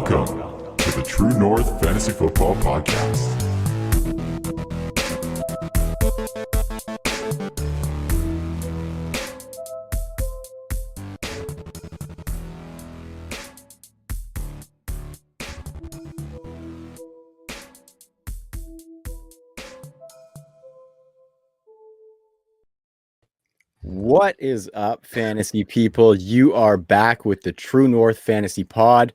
Welcome to the True North Fantasy Football Podcast. What is up, fantasy people? You are back with the True North Fantasy Pod.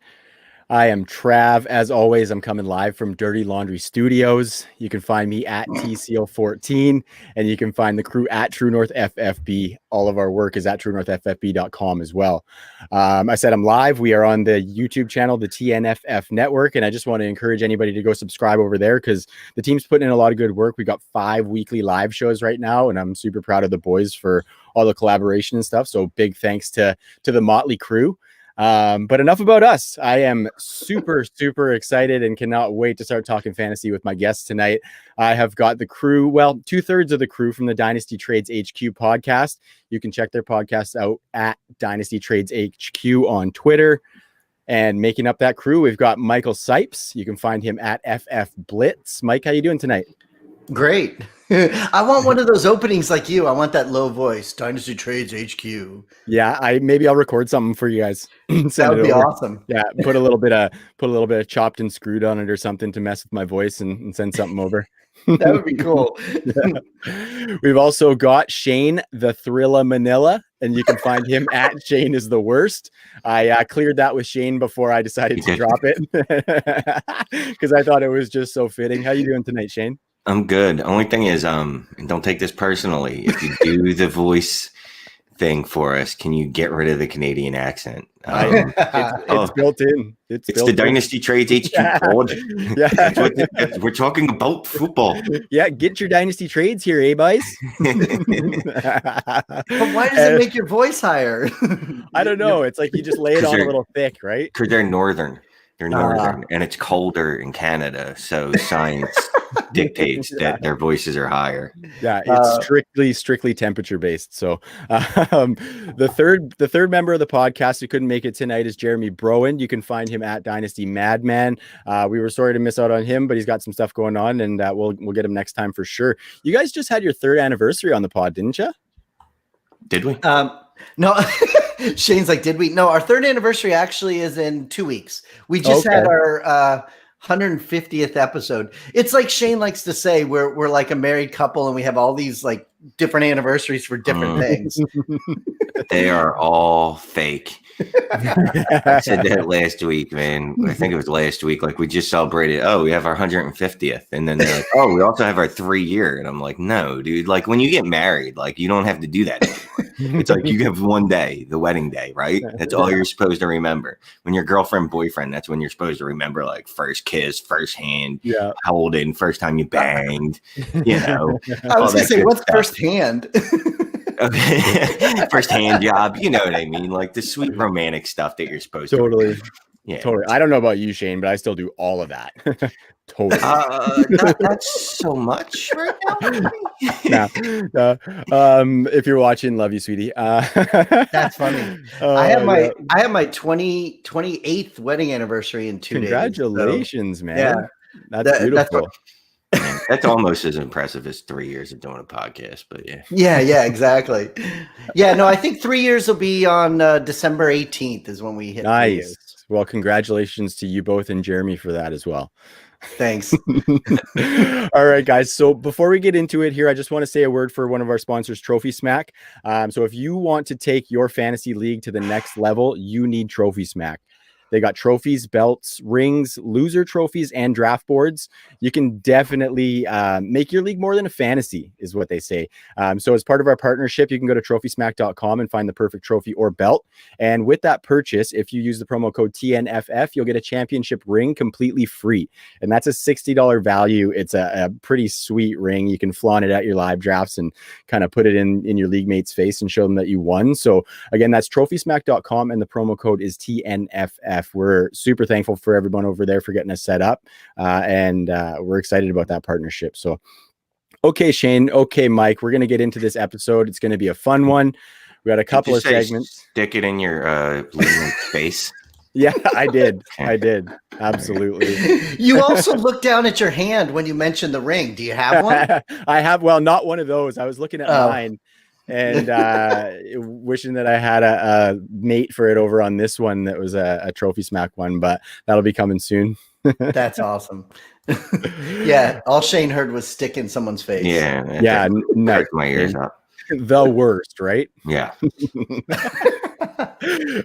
I am Trav. As always, I'm coming live from Dirty Laundry Studios. You can find me at TCL14, and you can find the crew at True North FFB. All of our work is at TrueNorthFFB.com as well. I said I'm live. We are on the YouTube channel, the TNFF Network, and I just want to encourage anybody to go subscribe over there because the team's putting in a lot of good work. We got 5 weekly live shows right now, and I'm super proud of the boys for all the collaboration and stuff. So big thanks to the Motley crew. But enough about us. I am super excited and cannot wait to start talking fantasy with my guests tonight. I have got the crew, well, 2/3 of the crew from the Dynasty Trades HQ podcast. You can check their podcast out at Dynasty Trades HQ on Twitter. And making up that crew, we've got Michael Sipes. You can find him at FF Blitz. Mike, how you doing tonight? Great. I want one of those openings like you. I want that low voice. Dynasty Trades HQ. Yeah, maybe I'll record something for you guys. That would be awesome. Yeah, put a little bit of chopped and screwed on it or something to mess with my voice and send something over. That would be cool. Yeah. We've also got Shane the Thrilla Manila, and you can find him at Shane is the worst. I cleared that with Shane before I decided to drop it because I thought it was just so fitting. How you doing tonight, Shane? I'm good. Only thing is, and don't take this personally. If you do the voice thing for us, can you get rid of the Canadian accent? It's built in. It's the Dynasty Trades HQ pod. Yeah. We're talking about football. Yeah, get your Dynasty Trades here, eh, boys? But why does it make your voice higher? I don't know. It's like you just lay it on a little thick, right? Because they're northern. They're northern, and it's colder in Canada, so science dictates that their voices are higher. Yeah, it's strictly temperature based. So, the third member of the podcast who couldn't make it tonight is Jeremy Browen. You can find him at Dynasty Madman. We were sorry to miss out on him, but he's got some stuff going on, and we'll get him next time for sure. You guys just had your 3rd anniversary on the pod, didn't you? Did we? No. Shane's like, did we? No, our 3rd anniversary actually is in 2 weeks. We just had our 150th episode. It's like Shane likes to say, we're like a married couple and we have all these like different anniversaries for different things. They are all fake. I said that last week, man. I think it was last week. Like we just celebrated. Oh, we have our 150th, and then they're like, "Oh, we also have our 3-year." And I'm like, "No, dude. Like when you get married, like you don't have to do that anymore. It's like you have one day, the wedding day, right? That's all you're supposed to remember. When you're girlfriend, boyfriend, that's when you're supposed to remember, like first kiss, first hand, how old in, first time you banged. You know, I was gonna say, what's first hand? Okay. First hand job, you know what I mean? Like the sweet romantic stuff that you're supposed to. Totally. I don't know about you, Shane, but I still do all of that. Totally. Not so much right now. If you're watching, love you, sweetie. That's funny. I have my 28th wedding anniversary in 2 days. Congratulations, so, man. Yeah. That's beautiful. That's almost as impressive as 3 years of doing a podcast, but yeah, exactly. Yeah, no, I think 3 years will be on December 18th is when we hit. Nice. Well, congratulations to you both and Jeremy for that as well. Thanks. All right, guys. So before we get into it here, I just want to say a word for one of our sponsors, Trophy Smack. So if you want to take your fantasy league to the next level, you need Trophy Smack. They got trophies, belts, rings, loser trophies, and draft boards. You can definitely make your league more than a fantasy, is what they say. So as part of our partnership, you can go to trophysmack.com and find the perfect trophy or belt. And with that purchase, if you use the promo code TNFF, you'll get a championship ring completely free. And that's a $60 value. It's a pretty sweet ring. You can flaunt it at your live drafts and kind of put it in your league mate's face and show them that you won. So again, that's trophysmack.com and the promo code is TNFF. We're super thankful for everyone over there for getting us set up, and we're excited about that partnership. So, okay, Shane. Okay, Mike. We're going to get into this episode. It's going to be a fun one. We got a couple of segments. Stick it in your face. Yeah, I did. Absolutely. You also looked down at your hand when you mentioned the ring. Do you have one? I have. Well, not one of those. I was looking at mine and wishing that I had a mate for it over on this one that was a Trophy Smack one, but that'll be coming soon. That's awesome. Yeah, all Shane heard was stick in someone's face. Yeah. No, my ears up. The worst, right? Yeah.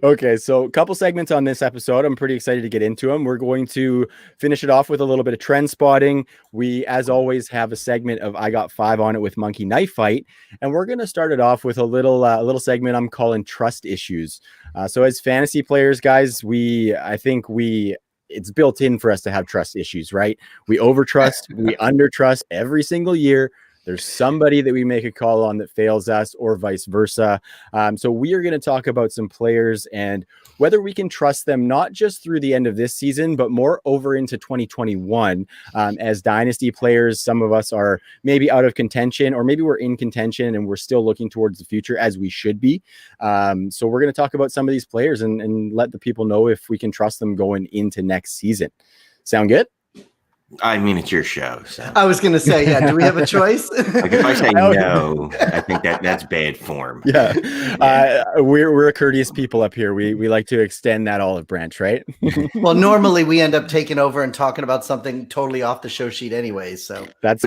Okay, so a couple segments on this episode. I'm pretty excited to get into them. We're going to finish it off with a little bit of trend spotting. We, as always, have a segment of I Got 5 on it with Monkey Knife Fight, and we're going to start it off with a little segment I'm calling Trust Issues. So as fantasy players, guys, it's built in for us to have trust issues, right? We overtrust, we undertrust every single year. There's somebody that we make a call on that fails us or vice versa. So we are going to talk about some players and whether we can trust them, not just through the end of this season, but more over into 2021. As Dynasty players, some of us are maybe out of contention, or maybe we're in contention and we're still looking towards the future as we should be. So we're going to talk about some of these players and let the people know if we can trust them going into next season. Sound good? I mean, it's your show. So. I was going to say, yeah. Do we have a choice? Like if I say no, I think that's bad form. Yeah, we're a courteous people up here. We like to extend that olive branch, right? Well, normally we end up taking over and talking about something totally off the show sheet, anyways. So that's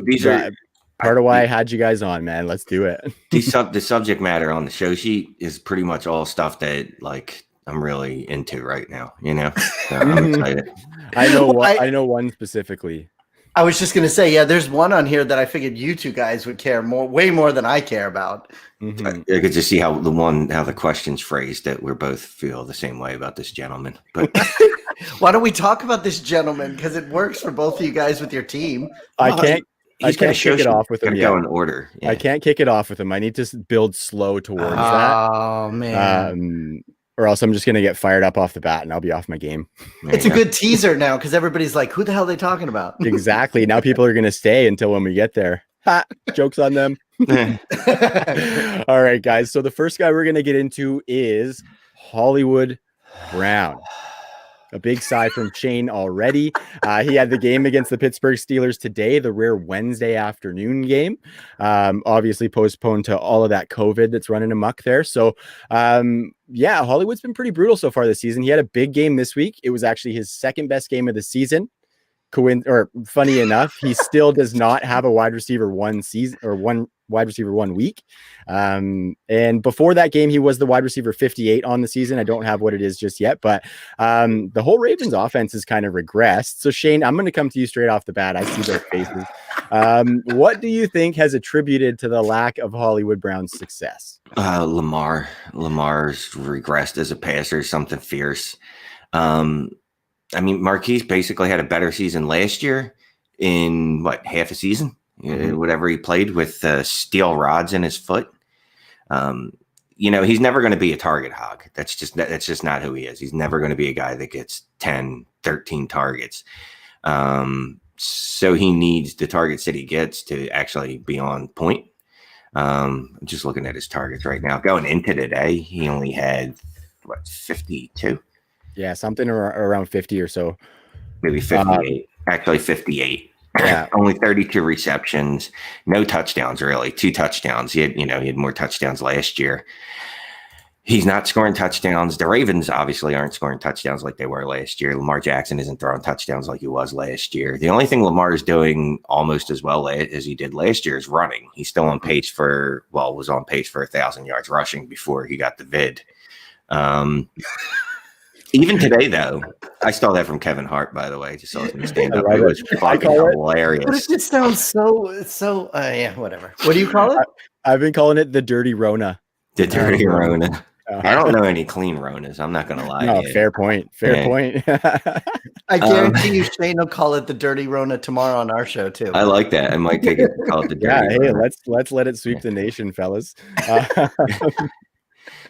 part of why I had you guys on, man. Let's do it. The subject matter on the show sheet is pretty much all stuff that I'm really into right now, So I'm excited. I know one specifically. I was just going to say, yeah, there's one on here that I figured you two guys would care way more than I care about. Mm-hmm. I could just see how the question's phrased that we both feel the same way about this gentleman. But why don't we talk about this gentleman? Because it works for both of you guys with your team. I can't kick it off with him. Go in order. Yeah. I can't kick it off with him. I need to build slow towards that. Oh man. Or else I'm just going to get fired up off the bat and I'll be off my game. It's a good teaser now because everybody's like, who the hell are they talking about? Exactly. Now people are going to stay until when we get there. Ha! Joke's on them. All right, guys. So the first guy we're going to get into is Hollywood Brown. A big sigh from Shane already. He had the game against the Pittsburgh Steelers today, the rare Wednesday afternoon game. Obviously postponed to all of that COVID that's running amok there. So, Hollywood's been pretty brutal so far this season. He had a big game this week. It was actually his second best game of the season. Funny enough, he still does not have a wide receiver one week. And before that game, he was the wide receiver 58 on the season. I don't have what it is just yet, but the whole Ravens offense has kind of regressed. So Shane, I'm going to come to you straight off the bat. I see their faces. What do you think has attributed to the lack of Hollywood Brown's success? Lamar's regressed as a passer, something fierce. Marquise basically had a better season last year in half a season, whatever he played with steel rods in his foot. He's never going to be a target hog. That's just not who he is. He's never going to be a guy that gets 10, 13 targets. So he needs the targets that he gets to actually be on point. I'm just looking at his targets right now. Going into today, he only had 52. Yeah, something around 50 or so. Maybe 58. Actually, 58. Yeah. Only 32 receptions. No touchdowns, really. 2 touchdowns. He had more touchdowns last year. He's not scoring touchdowns. The Ravens obviously aren't scoring touchdowns like they were last year. Lamar Jackson isn't throwing touchdowns like he was last year. The only thing Lamar is doing almost as well as he did last year is running. He's still on pace was on pace for 1,000 yards rushing before he got the vid. Even today, though, I stole that from Kevin Hart, by the way. Just saw him stand up. It was fucking hilarious. But it just sounds so whatever. What do you call it? I've been calling it the dirty Rona. The dirty Rona. I don't know any clean Ronas. I'm not going to lie. No, fair point. Point. I guarantee you Shane will call it the dirty Rona tomorrow on our show, too. I like that. I might take it and call it the dirty Rona. Let's let it sweep the nation, fellas.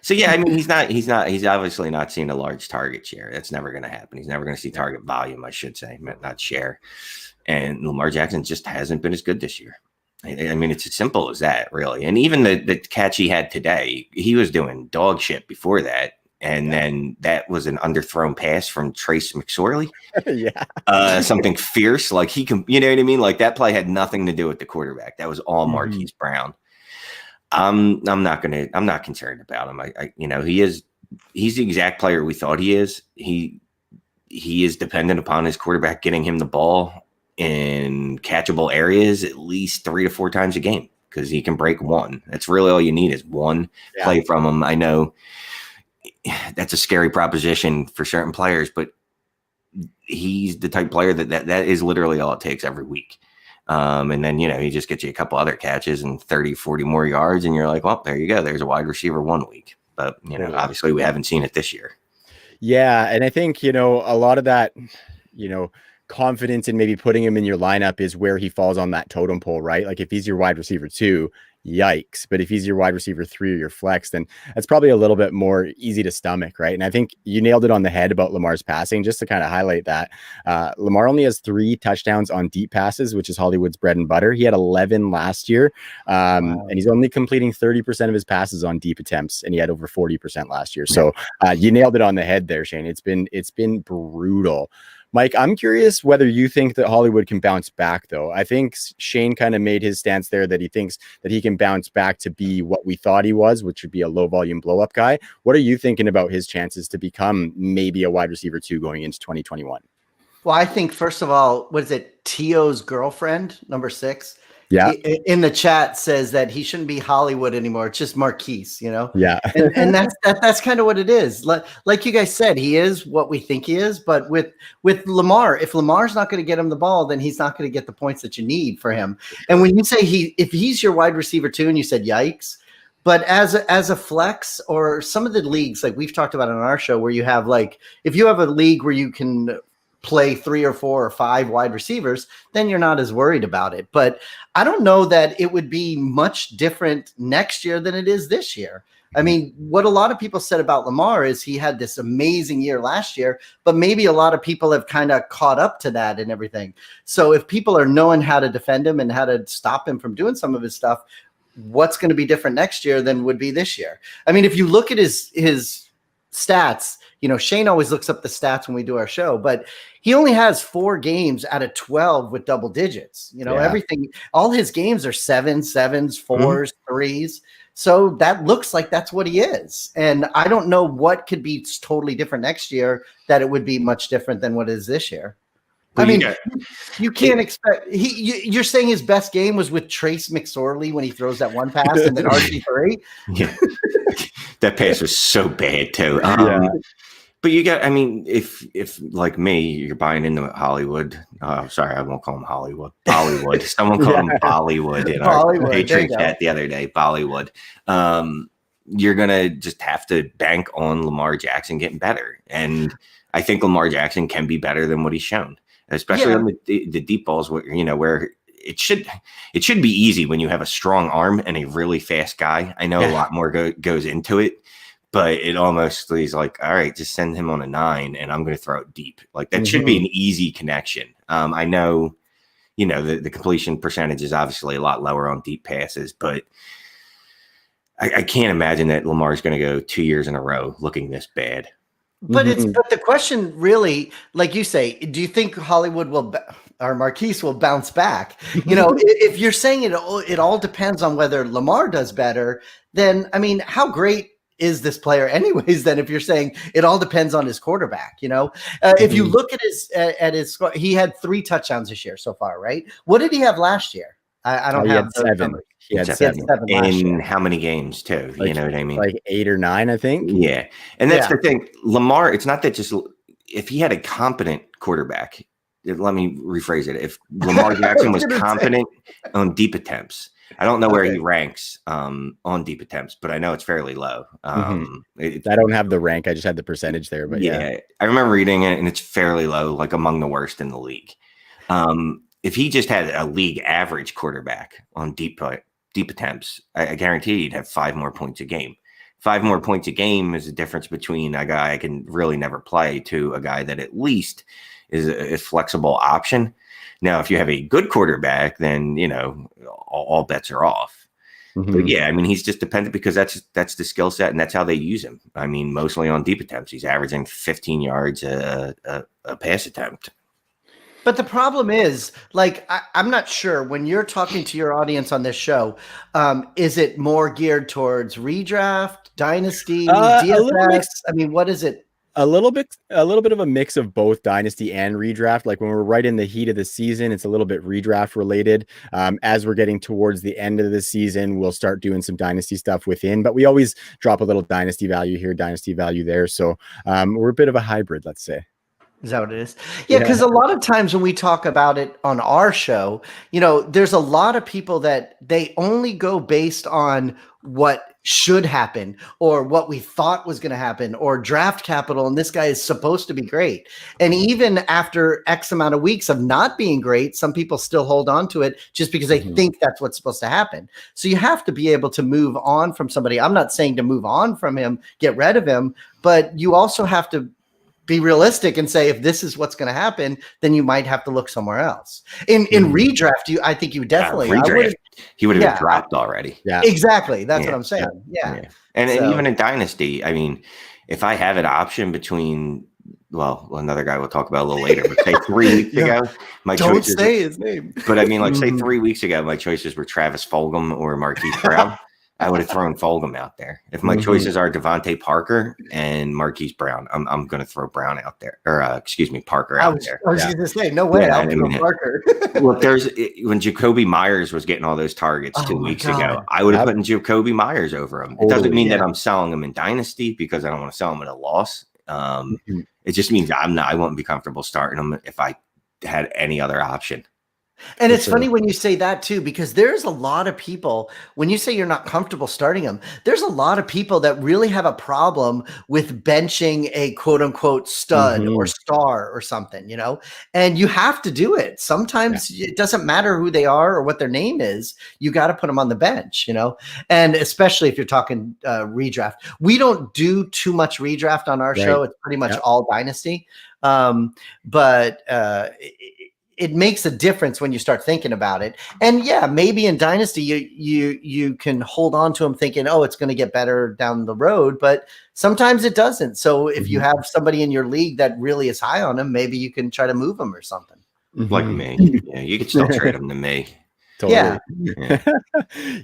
So he's obviously not seeing a large target share. That's never going to happen. He's never going to see target volume, I should say, not share. And Lamar Jackson just hasn't been as good this year. It's as simple as that, really. And even the catch he had today, he was doing dog shit before that. And then that was an underthrown pass from Trace McSorley. Yeah. Something fierce. Like he can, you know what I mean? Like that play had nothing to do with the quarterback. That was all Marquise Brown. I'm not concerned about him. He's the exact player we thought he is. He is dependent upon his quarterback getting him the ball in catchable areas at least 3 to 4 times a game, because he can break one. That's really all you need is one play from him. I know that's a scary proposition for certain players, but he's the type of player that is literally all it takes every week. And then, he just gets you a couple other catches and 30, 40 more yards. And you're like, well, there you go. There's a wide receiver 1 week. But, obviously we haven't seen it this year. Yeah. And I think, a lot of that, confidence in maybe putting him in your lineup is where he falls on that totem pole, right? Like if he's your wide receiver 2, yikes. But if he's your wide receiver 3 or your flex, then that's probably a little bit more easy to stomach, right? And I think you nailed it on the head about Lamar's passing. Just to kind of highlight that, Lamar only has 3 touchdowns on deep passes, which is Hollywood's bread and butter. He had 11 last year, and he's only completing 30% of his passes on deep attempts, and he had over 40% last year. So you nailed it on the head there, Shane. It's been brutal. Mike, I'm curious whether you think that Hollywood can bounce back, though. I think Shane kind of made his stance there that he thinks that he can bounce back to be what we thought he was, which would be a low volume blow up guy. What are you thinking about his chances to become maybe a wide receiver 2 going into 2021? Well, I think, first of all, what is it? Tio's girlfriend, number 6. Yeah. In the chat says that he shouldn't be Hollywood anymore. It's just Marquise, Yeah. and that's kind of what it is. Like you guys said, he is what we think he is. But with Lamar, if Lamar's not going to get him the ball, then he's not going to get the points that you need for him. And when you say if he's your wide receiver 2, and you said yikes, but as a flex, or some of the leagues like we've talked about on our show, where you have if you have a league where you can play 3 or 4 or 5 wide receivers, then you're not as worried about it. But I don't know that it would be much different next year than it is this year. I mean, what a lot of people said about Lamar is he had this amazing year last year, but maybe a lot of people have kind of caught up to that and everything. So if people are knowing how to defend him and how to stop him from doing some of his stuff, what's going to be different next year than would be this year? I mean, if you look at his stats, Shane always looks up the stats when we do our show, but he only has 4 games out of 12 with double digits. Everything, all his games are 7s, 4s, 3s. So that looks like that's what he is. And I don't know what could be totally different next year that it would be much different than what it is this year. Well, I mean, you can't expect you're saying his best game was with Trace McSorley when he throws that one pass and then RG3. Yeah. That pass was so bad too. But if like me, you're buying into Hollywood. Sorry, I won't call him Hollywood. Bollywood. Someone called him Bollywood in our Patreon chat the other day. Bollywood. You're gonna just have to bank on Lamar Jackson getting better, and I think Lamar Jackson can be better than what he's shown, especially on the deep balls where it should be easy when you have a strong arm and a really fast guy. I know a lot more goes into it. But it almost is like, all right, just send him on a 9 and I'm going to throw it deep. Like that should be an easy connection. I know, the completion percentage is obviously a lot lower on deep passes, but I can't imagine that Lamar's going to go 2 years in a row looking this bad. But but the question really, like you say, do you think Hollywood or Marquise will bounce back? If you're saying it all depends on whether Lamar does better, then, I mean, how great is this player anyways? Then if you're saying it all depends on his quarterback, if you look at his score, he had 3 touchdowns this year so far, right? What did he have last year? I don't have 7. He had 7 in how many games too? You know what I mean? Like 8 or 9, I think. Yeah. And that's the thing. Lamar, it's not that just if he had a competent quarterback, let me rephrase it. If Lamar Jackson was competent on deep attempts, I don't know where he ranks on deep attempts, but I know it's fairly low. I don't have the rank. I just had the percentage there, but yeah. I remember reading it and it's fairly low, like among the worst in the league. If he just had a league average quarterback on deep attempts, I guarantee he'd have 5 more points a game. 5 more points a game is the difference between a guy I can really never play to a guy that at least is a flexible option. Now, if you have a good quarterback, then, all bets are off. But yeah, I mean, he's just dependent because that's the skill set and that's how they use him. I mean, mostly on deep attempts, he's averaging 15 yards a pass attempt. But the problem is, like, I'm not sure when you're talking to your audience on this show, is it more geared towards redraft, dynasty, DFS? I mean, what is it? A little bit of a mix of both dynasty and redraft. Like when we're right in the heat of the season, it's a little bit redraft related. As we're getting towards the end of the season, we'll start doing some dynasty stuff within, but we always drop a little dynasty value here, dynasty value there. So we're a bit of a hybrid, let's say. Is that what it is? Yeah, because a lot of times when we talk about it on our show, you know, there's a lot of people that they only go based on what should happen or what we thought was going to happen or draft capital. And this guy is supposed to be great. And even after X amount of weeks of not being great, some people still hold on to it just because they think that's what's supposed to happen. So you have to be able to move on from somebody. I'm not saying to move on from him, get rid of him, but you also have to be realistic and say, if this is what's going to happen, then you might have to look somewhere else. In redraft, I think you definitely, he would have been dropped already. Yeah, exactly. That's what I'm saying. Yeah. And even in dynasty, I mean, if I have an option between, well, another guy we'll talk about a little later, but say 3 weeks ago, my don't choices, say his name. But I mean, like say 3 weeks ago, my choices were Travis Fulgham or Marquise Brown. I would have thrown Fulgham out there. If my choices are Devontae Parker and Marquise Brown, I'm going to throw Brown out there, or Parker out there. I was going to say, no way, I'll throw Parker. Well, when Jacoby Myers was getting all those targets 2 weeks ago, I would have put in Jacoby Myers over him. It doesn't mean that I'm selling him in dynasty because I don't want to sell him at a loss. It just means I wouldn't be comfortable starting him if I had any other option. And it's funny when you say that too, because there's a lot of people, when you say you're not comfortable starting them, there's a lot of people that really have a problem with benching a quote unquote stud or star or something, you know, and you have to do it. Sometimes it doesn't matter who they are or what their name is. You got to put them on the bench, you know, and especially if you're talking redraft. We don't do too much redraft on our show. It's pretty much all dynasty. But it makes a difference when you start thinking about it. And yeah, maybe in dynasty, you can hold on to them thinking, oh, it's going to get better down the road, but sometimes it doesn't. So if you have somebody in your league that really is high on them, maybe you can try to move them or something. Like me. Yeah, you can still trade them to me. Totally.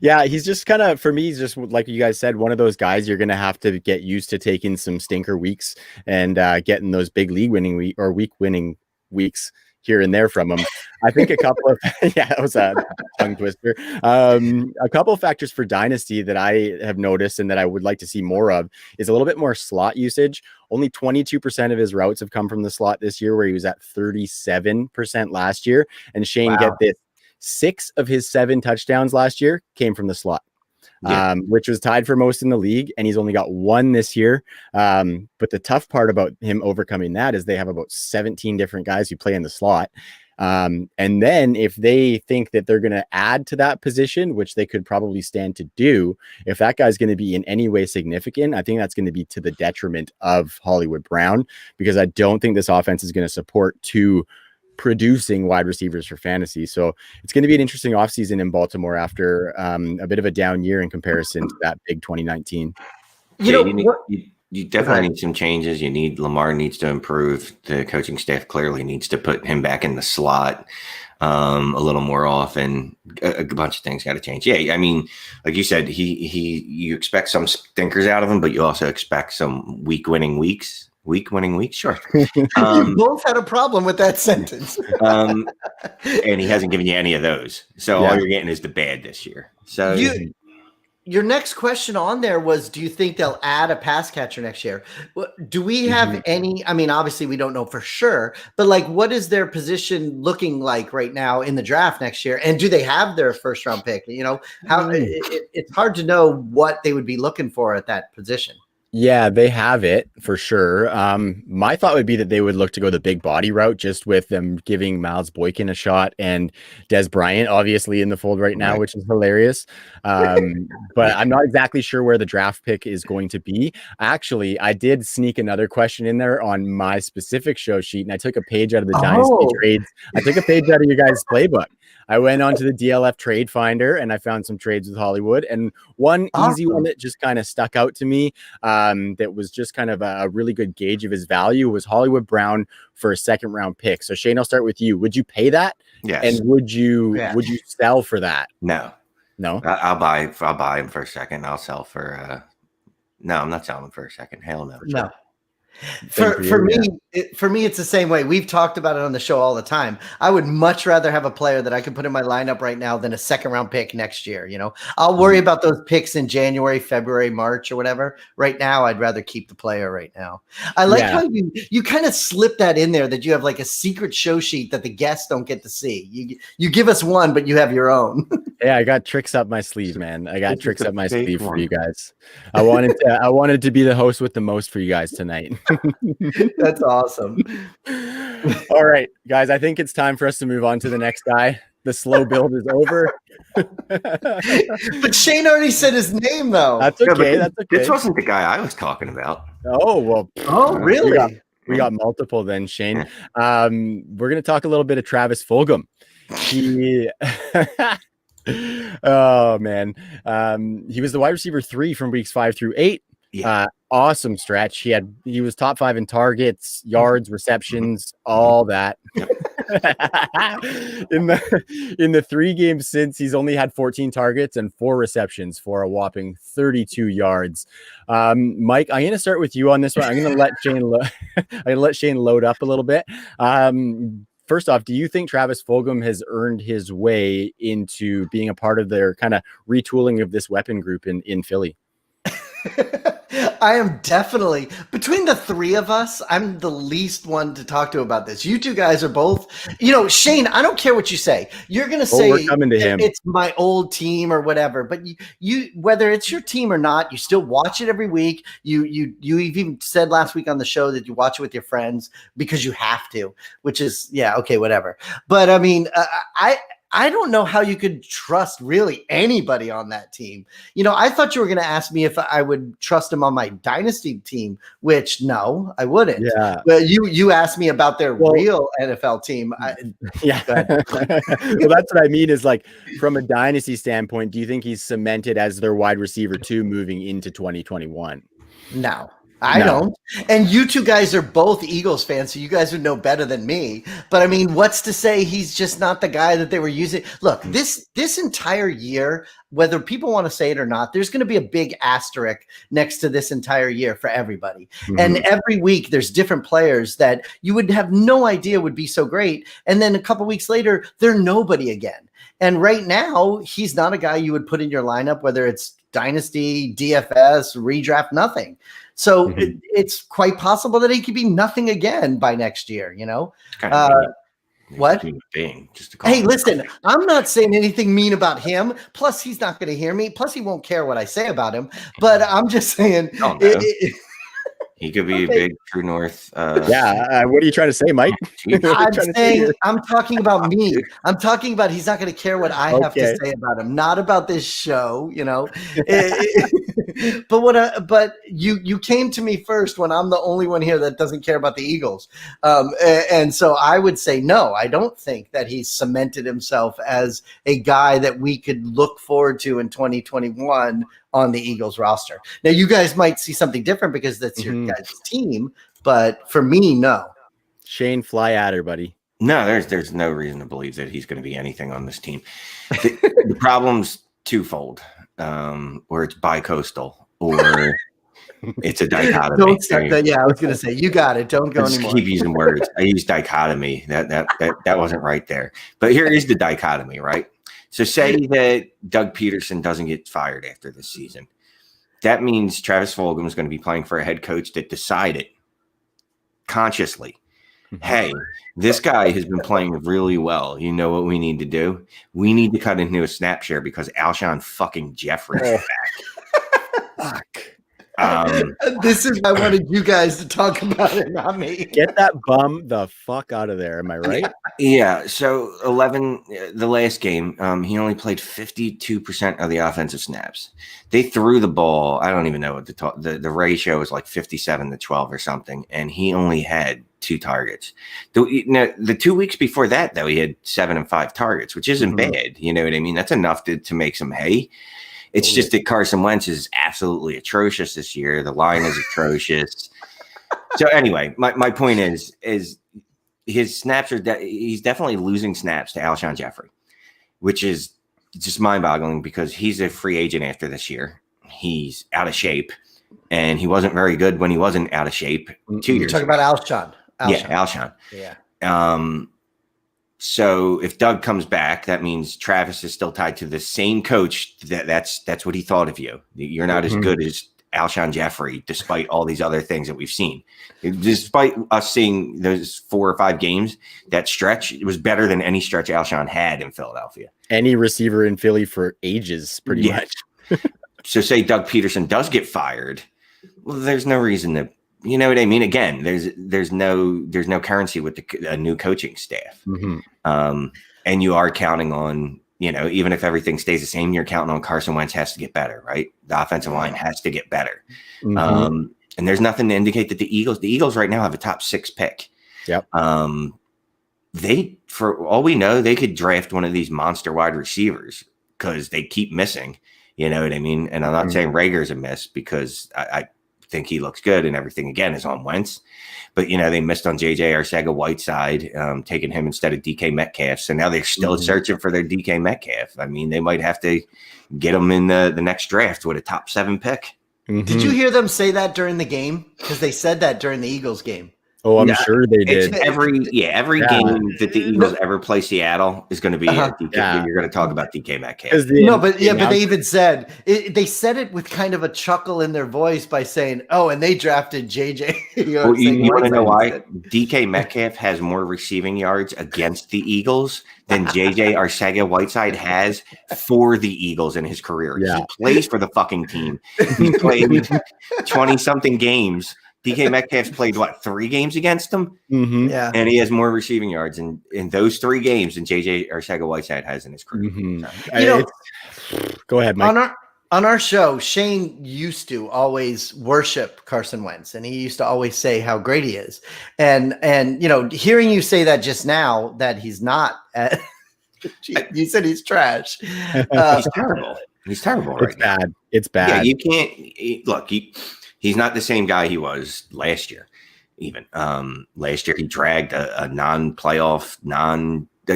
Yeah, he's just kind of, for me, he's just like you guys said, one of those guys you're going to have to get used to taking some stinker weeks and getting those big league winning week winning weeks here and there from him. I think a couple of that was a tongue twister. A couple of factors for dynasty that I have noticed and that I would like to see more of is a little bit more slot usage. Only 22% of his routes have come from the slot this year, where he was at 37% last year. And Shane, get this, 6 of his 7 touchdowns last year came from the slot. Which was tied for most in the league, and he's only got 1 this year. But the tough part about him overcoming that is they have about 17 different guys who play in the slot. And then if they think that they're going to add to that position, which they could probably stand to do, if that guy's going to be in any way significant, I think that's going to be to the detriment of Hollywood Brown, because I don't think this offense is going to support 2 producing wide receivers for fantasy. So it's going to be an interesting offseason in Baltimore after a bit of a down year in comparison to that big 2019. You definitely need some changes. Lamar needs to improve. The coaching staff clearly needs to put him back in the slot a little more often. A bunch of things got to change. Yeah, I mean, like you said, you expect some stinkers out of him, but you also expect some week winning weeks. Sure. You both had a problem with that sentence. And he hasn't given you any of those. So all you're getting is the bad this year. So your next question on there was, do you think they'll add a pass catcher next year? Do we have any? I mean, obviously we don't know for sure, but like, what is their position looking like right now in the draft next year? And do they have their first round pick? You know, it's hard to know what they would be looking for at that position. Yeah, they have it for sure. My thought would be that they would look to go the big body route, just with them giving Miles Boykin a shot and Des Bryant obviously in the fold right now, which is hilarious. But I'm not exactly sure where the draft pick is going to be. Actually, I did sneak another question in there on my specific show sheet, and I took a page out of the Dynasty Trades. I took a page out of your guys' playbook. I went onto the DLF Trade Finder and I found some trades with Hollywood. And one easy one that just kind of stuck out to me, that was just kind of a really good gauge of his value, was Hollywood Brown for a second round pick. So Shane, I'll start with you. Would you pay that? Yes. And would you sell for that? No. I'll buy him for a second. I'll sell for no, I'm not selling him for a second. Hell no. No. For me, it's the same way. We've talked about it on the show all the time. I would much rather have a player that I can put in my lineup right now than a second round pick next year. I'll worry about those picks in January, February, March, or whatever. Right now, I'd rather keep the player right now. I like how you kind of slip that in there, that you have like a secret show sheet that the guests don't get to see. You give us one, but you have your own. Yeah, I got tricks up my sleeve, man. I got tricks up my sleeve for you guys. I wanted to be the host with the most for you guys tonight. That's awesome. All right, guys, I think it's time for us to move on to the next guy. The slow build is over. But Shane already said his name, though. That's okay. This wasn't the guy I was talking about. Oh, well. Oh, really? We got multiple then, Shane. We're going to talk a little bit of Travis Fulgham. Oh, man. He was the wide receiver 3 from weeks 5 through 8. Yeah. Awesome stretch. He was top 5 in targets, yards, receptions, all that. in the 3 games since, he's only had 14 targets and 4 receptions for a whopping 32 yards. Mike, I'm going to start with you on this one. I'm going to let Shane load up a little bit. First off, do you think Travis Fulgham has earned his way into being a part of their kind of retooling of this weapon group in Philly? I am definitely, between the 3 of us, I'm the least one to talk to about this. You 2 guys are both, Shane, I don't care what you say. You're going to say we're coming to him. It's my old team or whatever, but you whether it's your team or not, you still watch it every week. You even said last week on the show that you watch it with your friends because you have to, which is, okay, whatever. But I mean, I don't know how you could trust really anybody on that team. I thought you were going to ask me if I would trust him on my dynasty team, which no, I wouldn't. Yeah. But you asked me about their real NFL team. Yeah. Well, that's what I mean is, like, from a dynasty standpoint, do you think he's cemented as their wide receiver 2 moving into 2021? No. I don't. And you 2 guys are both Eagles fans, so you guys would know better than me. But I mean, what's to say he's just not the guy that they were using? Look, this entire year, whether people want to say it or not, there's going to be a big asterisk next to this entire year for everybody. Mm-hmm. And every week there's different players that you would have no idea would be so great. And then a couple weeks later, they're nobody again. And right now, he's not a guy you would put in your lineup, whether it's dynasty, DFS, redraft, nothing. So it's quite possible that he could be nothing again by next year, What? Hey, listen, I'm not saying anything mean about him. Plus, he's not going to hear me. Plus, he won't care what I say about him. But I'm just saying. He could be a big True North. What are you trying to say, Mike? I'm talking about me. I'm talking about he's not going to care what I have to say about him, not about this show, But you came to me first when I'm the only one here that doesn't care about the Eagles. And so I would say, no, I don't think that he's cemented himself as a guy that we could look forward to in 2021 on the Eagles roster. Now, you guys might see something different because that's your guys' team, but for me, no. Shane, fly at her, buddy. No, there's no reason to believe that he's going to be anything on this team. The problem's twofold, or it's bi-coastal, or it's a dichotomy. Don't start that. Yeah, I was going to say, you got it. Don't go anymore. Keep using words. I use dichotomy. That wasn't right there. But here is the dichotomy, right? So say that Doug Peterson doesn't get fired after this season. That means Travis Fulgham is going to be playing for a head coach that decided consciously, hey, this guy has been playing really well. You know what we need to do? We need to cut into a snap share because Alshon fucking Jeffrey is back. Fuck. This is why I wanted you guys to talk about it, not me. Get that bum the fuck out of there. Am I right? Yeah. So the last game, he only played 52% of the offensive snaps. They threw the ball. I don't even know what the ratio was, like 57-12 or something. And he only had 2 targets. The 2 weeks before that, though, he had 7 and 5 targets, which isn't bad. You know what I mean? That's enough to make some hay. It's just that Carson Wentz is absolutely atrocious this year. The line is atrocious. So anyway, my point is his snaps he's definitely losing snaps to Alshon Jeffrey, which is just mind-boggling because he's a free agent after this year. He's out of shape, and he wasn't very good when he wasn't out of shape 2 years ago. Talking about Alshon. Yeah, Alshon. Yeah. So if Doug comes back, that means Travis is still tied to the same coach. That's what he thought of you. You're not as good as Alshon Jeffrey, despite all these other things that we've seen. Despite us seeing those 4 or 5 games, that stretch, it was better than any stretch Alshon had in Philadelphia. Any receiver in Philly for ages, pretty much. So say Doug Peterson does get fired. Well, there's no reason to, you know what I mean? Again, there's no currency with a new coaching staff. And you are counting on, even if everything stays the same, you're counting on Carson Wentz has to get better, right? The offensive line has to get better. And there's nothing to indicate that the Eagles right now have a top 6 pick. Yep. They, for all we know, they could draft one of these monster wide receivers because they keep missing. You know what I mean? And I'm not saying Rager's a miss because I think he looks good and everything again is on Wentz. But, they missed on JJ Arcega-Whiteside, taking him instead of DK Metcalf. So now they're still searching for their DK Metcalf. I mean, they might have to get him in the next draft with a top 7 pick. Did you hear them say that during the game? Because they said that during the Eagles game. Oh, I'm sure they did. Every game that the Eagles ever play Seattle is going to be DK. You're going to talk about DK Metcalf. But they even said they said it with kind of a chuckle in their voice by saying, "Oh, and they drafted JJ." You want to know why? DK Metcalf has more receiving yards against the Eagles than JJ Arcega-Whiteside has for the Eagles in his career. He plays for the fucking team. He played 20-something games. DK Metcalf's played 3 games against them? Yeah. And he has more receiving yards in those 3 games than JJ Arcega-Whiteside has in his career. Go ahead, Mike. On our show, Shane used to always worship Carson Wentz, and he used to always say how great he is. And hearing you say that just now, that he's not you said he's trash. He's terrible. He's terrible right now. It's bad. Yeah, you can't look. He's not the same guy he was last year. Even last year, he dragged a non-playoff,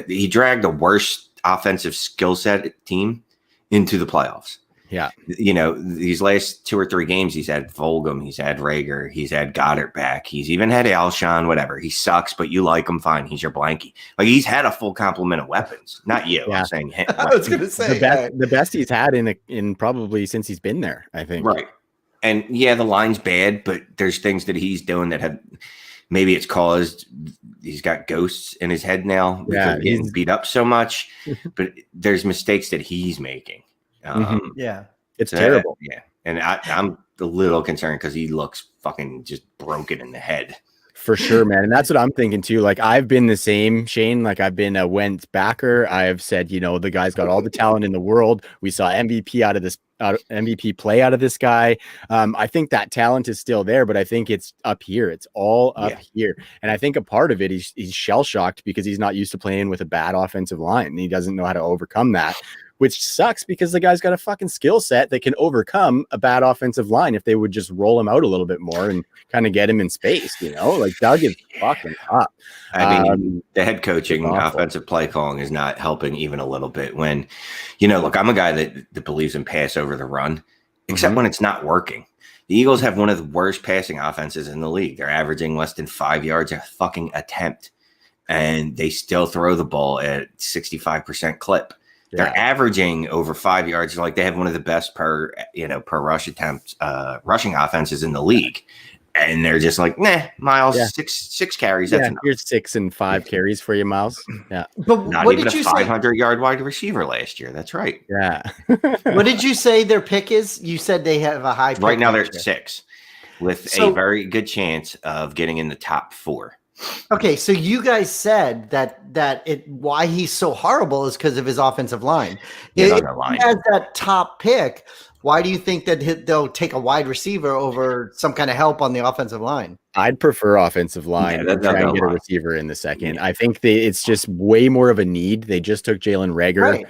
he dragged a worse offensive skill set team into the playoffs. Yeah. These last 2 or 3 games, he's had Fulgham, he's had Rager, he's had Goddard back. He's even had Alshon, whatever. He sucks, but you like him, fine. He's your blankie. Like, he's had a full complement of weapons. Not you. I'm saying him. I was going to say. The best he's had in probably since he's been there, I think. Right. And the line's bad, but there's things that he's doing that have maybe it's caused he's got ghosts in his head now because getting beat up so much. But there's mistakes that he's making. It's terrible. And I'm a little concerned because he looks fucking just broken in the head. For sure, man. And that's what I'm thinking too. Like, I've been the same, Shane. Like, I've been a Wentz backer. I've said, the guy's got all the talent in the world. We saw MVP play out of this guy. I think that talent is still there, but I think it's up here. It's all up here. And I think a part of it, he's shell shocked because he's not used to playing with a bad offensive line. And he doesn't know how to overcome that, which sucks because the guy's got a fucking skill set that can overcome a bad offensive line if they would just roll him out a little bit more and kind of get him in space, like Doug is fucking up. I mean, the head coaching, offensive play calling is not helping even a little bit when, look, I'm a guy that believes in pass over the run, except when it's not working. The Eagles have one of the worst passing offenses in the league. They're averaging less than 5 yards a fucking attempt, and they still throw the ball at 65% clip. They're averaging over 5 yards. Like, they have one of the best per rush attempts, rushing offenses in the league. And they're just like, Miles, six carries. That's enough. Here's 6 and 5 carries for you, Miles. Yeah. But not what even did a you 500-yard wide receiver last year. That's right. Yeah. What did you say their pick is? You said they have a high pick. Right now they're at 6 with a very good chance of getting in the top 4. Okay, so you guys said that why he's so horrible is because of his offensive line. Yeah, If on line. he has that top pick, why do you think that they'll take a wide receiver over some kind of help on the offensive line? I'd prefer offensive line and try and get a receiver in the second. I think it's just way more of a need. They just took Jalen Reagor. Right.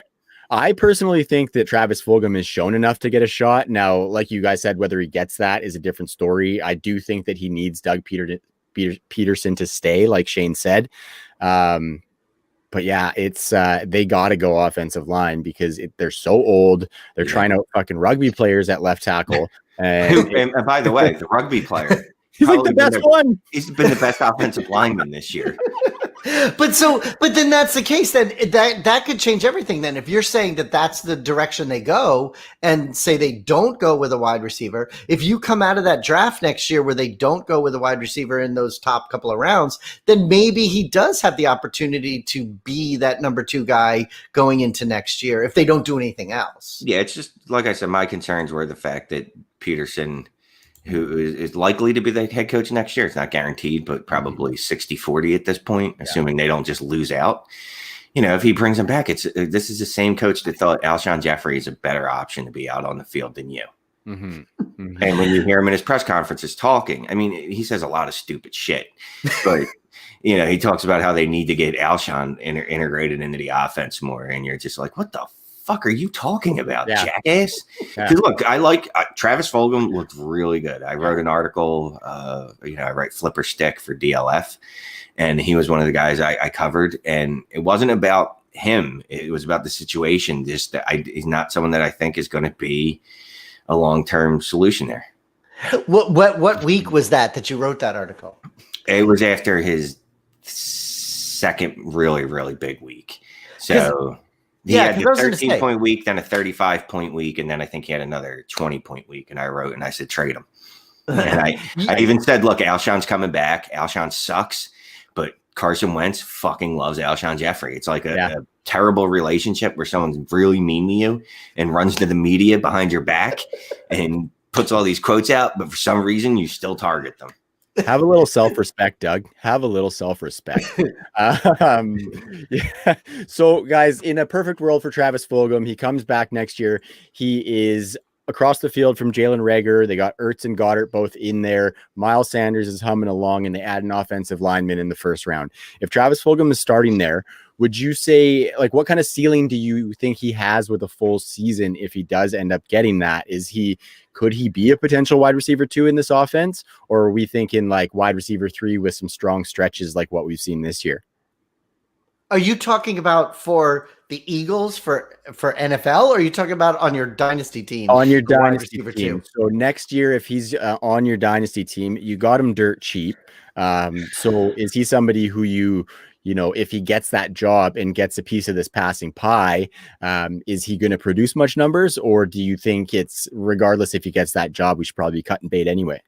I personally think that Travis Fulgham is shown enough to get a shot. Now, like you guys said, whether he gets that is a different story. I do think that he needs Doug Peterson to stay, like Shane said. But yeah, it's they got to go offensive line because they're so old. They're trying out fucking rugby players at left tackle. And by the way, the rugby player, he's like the best one. He's been the best offensive lineman this year. But then that's the case. Then that could change everything. Then if you're saying that that's the direction they go, and say they don't go with a wide receiver, if you come out of that draft next year where they don't go with a wide receiver in those top couple of rounds, then maybe he does have the opportunity to be that number 2 guy going into next year if they don't do anything else. Yeah, it's just like I said, my concerns were the fact that Peterson, who is likely to be the head coach next year. It's not guaranteed, but probably 60-40 at this point, assuming they don't just lose out. If he brings him back, this is the same coach that thought Alshon Jeffrey is a better option to be out on the field than you. Mm-hmm. Mm-hmm. And when you hear him in his press conferences talking, I mean, he says a lot of stupid shit, but he talks about how they need to get Alshon integrated into the offense more. And you're just like, what the fuck are you talking about, jackass? Because look, I like Travis Fulgham looked really good. I wrote an article, I write Flipper Stick for DLF, and he was one of the guys I covered. And it wasn't about him; it was about the situation. Just that he's not someone that I think is going to be a long-term solution there. What week was that you wrote that article? It was after his second really, really big week. So. He had a 13-point week, then a 35-point week, and then I think he had another 20-point week. And I wrote and I said, trade him. And I even said, look, Alshon's coming back. Alshon sucks, but Carson Wentz fucking loves Alshon Jeffrey. It's like a terrible relationship where someone's really mean to you and runs to the media behind your back and puts all these quotes out, but for some reason you still target them. Have a little self-respect, Doug. Have a little self-respect. So, guys, in a perfect world for Travis Fulgham, he comes back next year. He is across the field from Jalen Reagor. They got Ertz and Goddard both in there. Miles Sanders is humming along, and they add an offensive lineman in the first round. If Travis Fulgham is starting there, would you say, what kind of ceiling do you think he has with a full season if he does end up getting that? Could he be a potential wide receiver 2 in this offense? Or are we thinking wide receiver 3 with some strong stretches like what we've seen this year? Are you talking about for the Eagles for NFL, or are you talking about on your dynasty team? On your dynasty team. So next year, if he's on your dynasty team, you got him dirt cheap. So is he somebody who if he gets that job and gets a piece of this passing pie, is he going to produce much numbers? Or do you think it's regardless if he gets that job, we should probably be cutting bait anyway?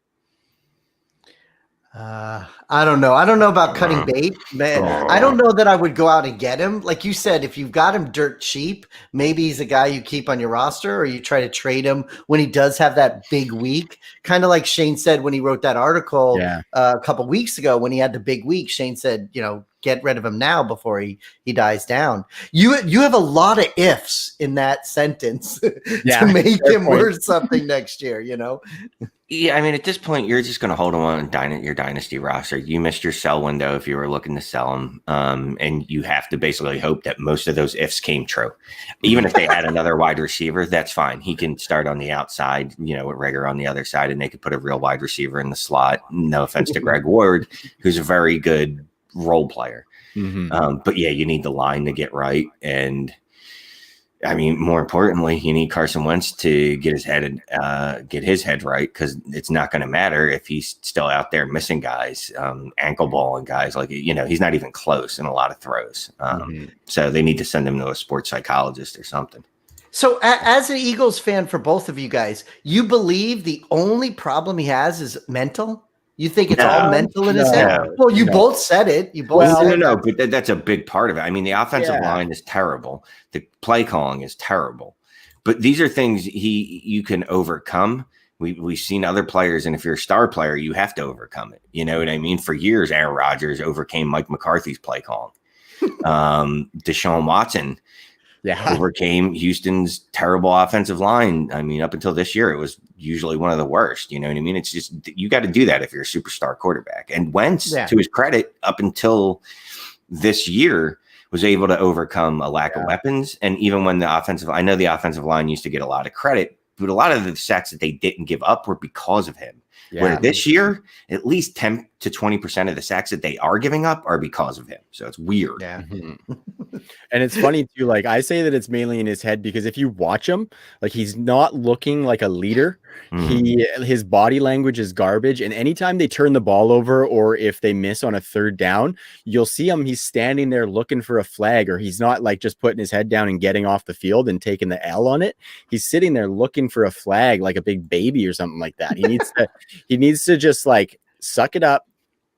I don't know. I don't know about cutting bait, man. I don't know that I would go out and get him. Like you said, if you've got him dirt cheap, maybe he's a guy you keep on your roster, or you try to trade him when he does have that big week. Kind of like Shane said when he wrote that article a couple weeks ago, when he had the big week, Shane said, get rid of him now before he dies down. You have a lot of ifs in that sentence to make him worth something next year, Yeah, I mean, at this point, you're just going to hold him on your dynasty roster. You missed your sell window if you were looking to sell him, and you have to basically hope that most of those ifs came true. Even if they had another wide receiver, that's fine. He can start on the outside, with Reagor on the other side, and they could put a real wide receiver in the slot. No offense to Greg Ward, who's a very good role player. Mm-hmm. But yeah, you need the line to get right. And I mean, more importantly, you need Carson Wentz to get his head right, because it's not going to matter if he's still out there missing guys, ankle balling guys. He's not even close in a lot of throws. So they need to send him to a sports psychologist or something. So as an Eagles fan, for both of you guys, you believe the only problem he has is mental? You think it's all mental in his head? Well, you both said it. You both said no, but that's a big part of it. I mean, the offensive line is terrible. The play calling is terrible. But these are things you can overcome We've seen other players, and if you're a star player, you have to overcome it. You know what I mean? For years, Aaron Rodgers overcame Mike McCarthy's play calling. Deshaun Watson overcame Houston's terrible offensive line. I mean, up until this year, it was usually one of the worst. You know what I mean? It's just, you got to do that if you're a superstar quarterback. And Wentz, to his credit, up until this year, was able to overcome a lack of weapons. And even when I know the offensive line used to get a lot of credit, but a lot of the sacks that they didn't give up were because of him. Yeah. Where this year, at least 10 to 20% of the sacks that they are giving up are because of him. So it's weird. Yeah. And it's funny too. Like, I say that it's mainly in his head because if you watch him, like, he's not looking like a leader. His body language is garbage. And anytime they turn the ball over, or if they miss on a third down, you'll see him. He's standing there looking for a flag, or he's not like just putting his head down and getting off the field and taking the L on it. He's sitting there looking for a flag, like a big baby or something like that. He needs to just like suck it up,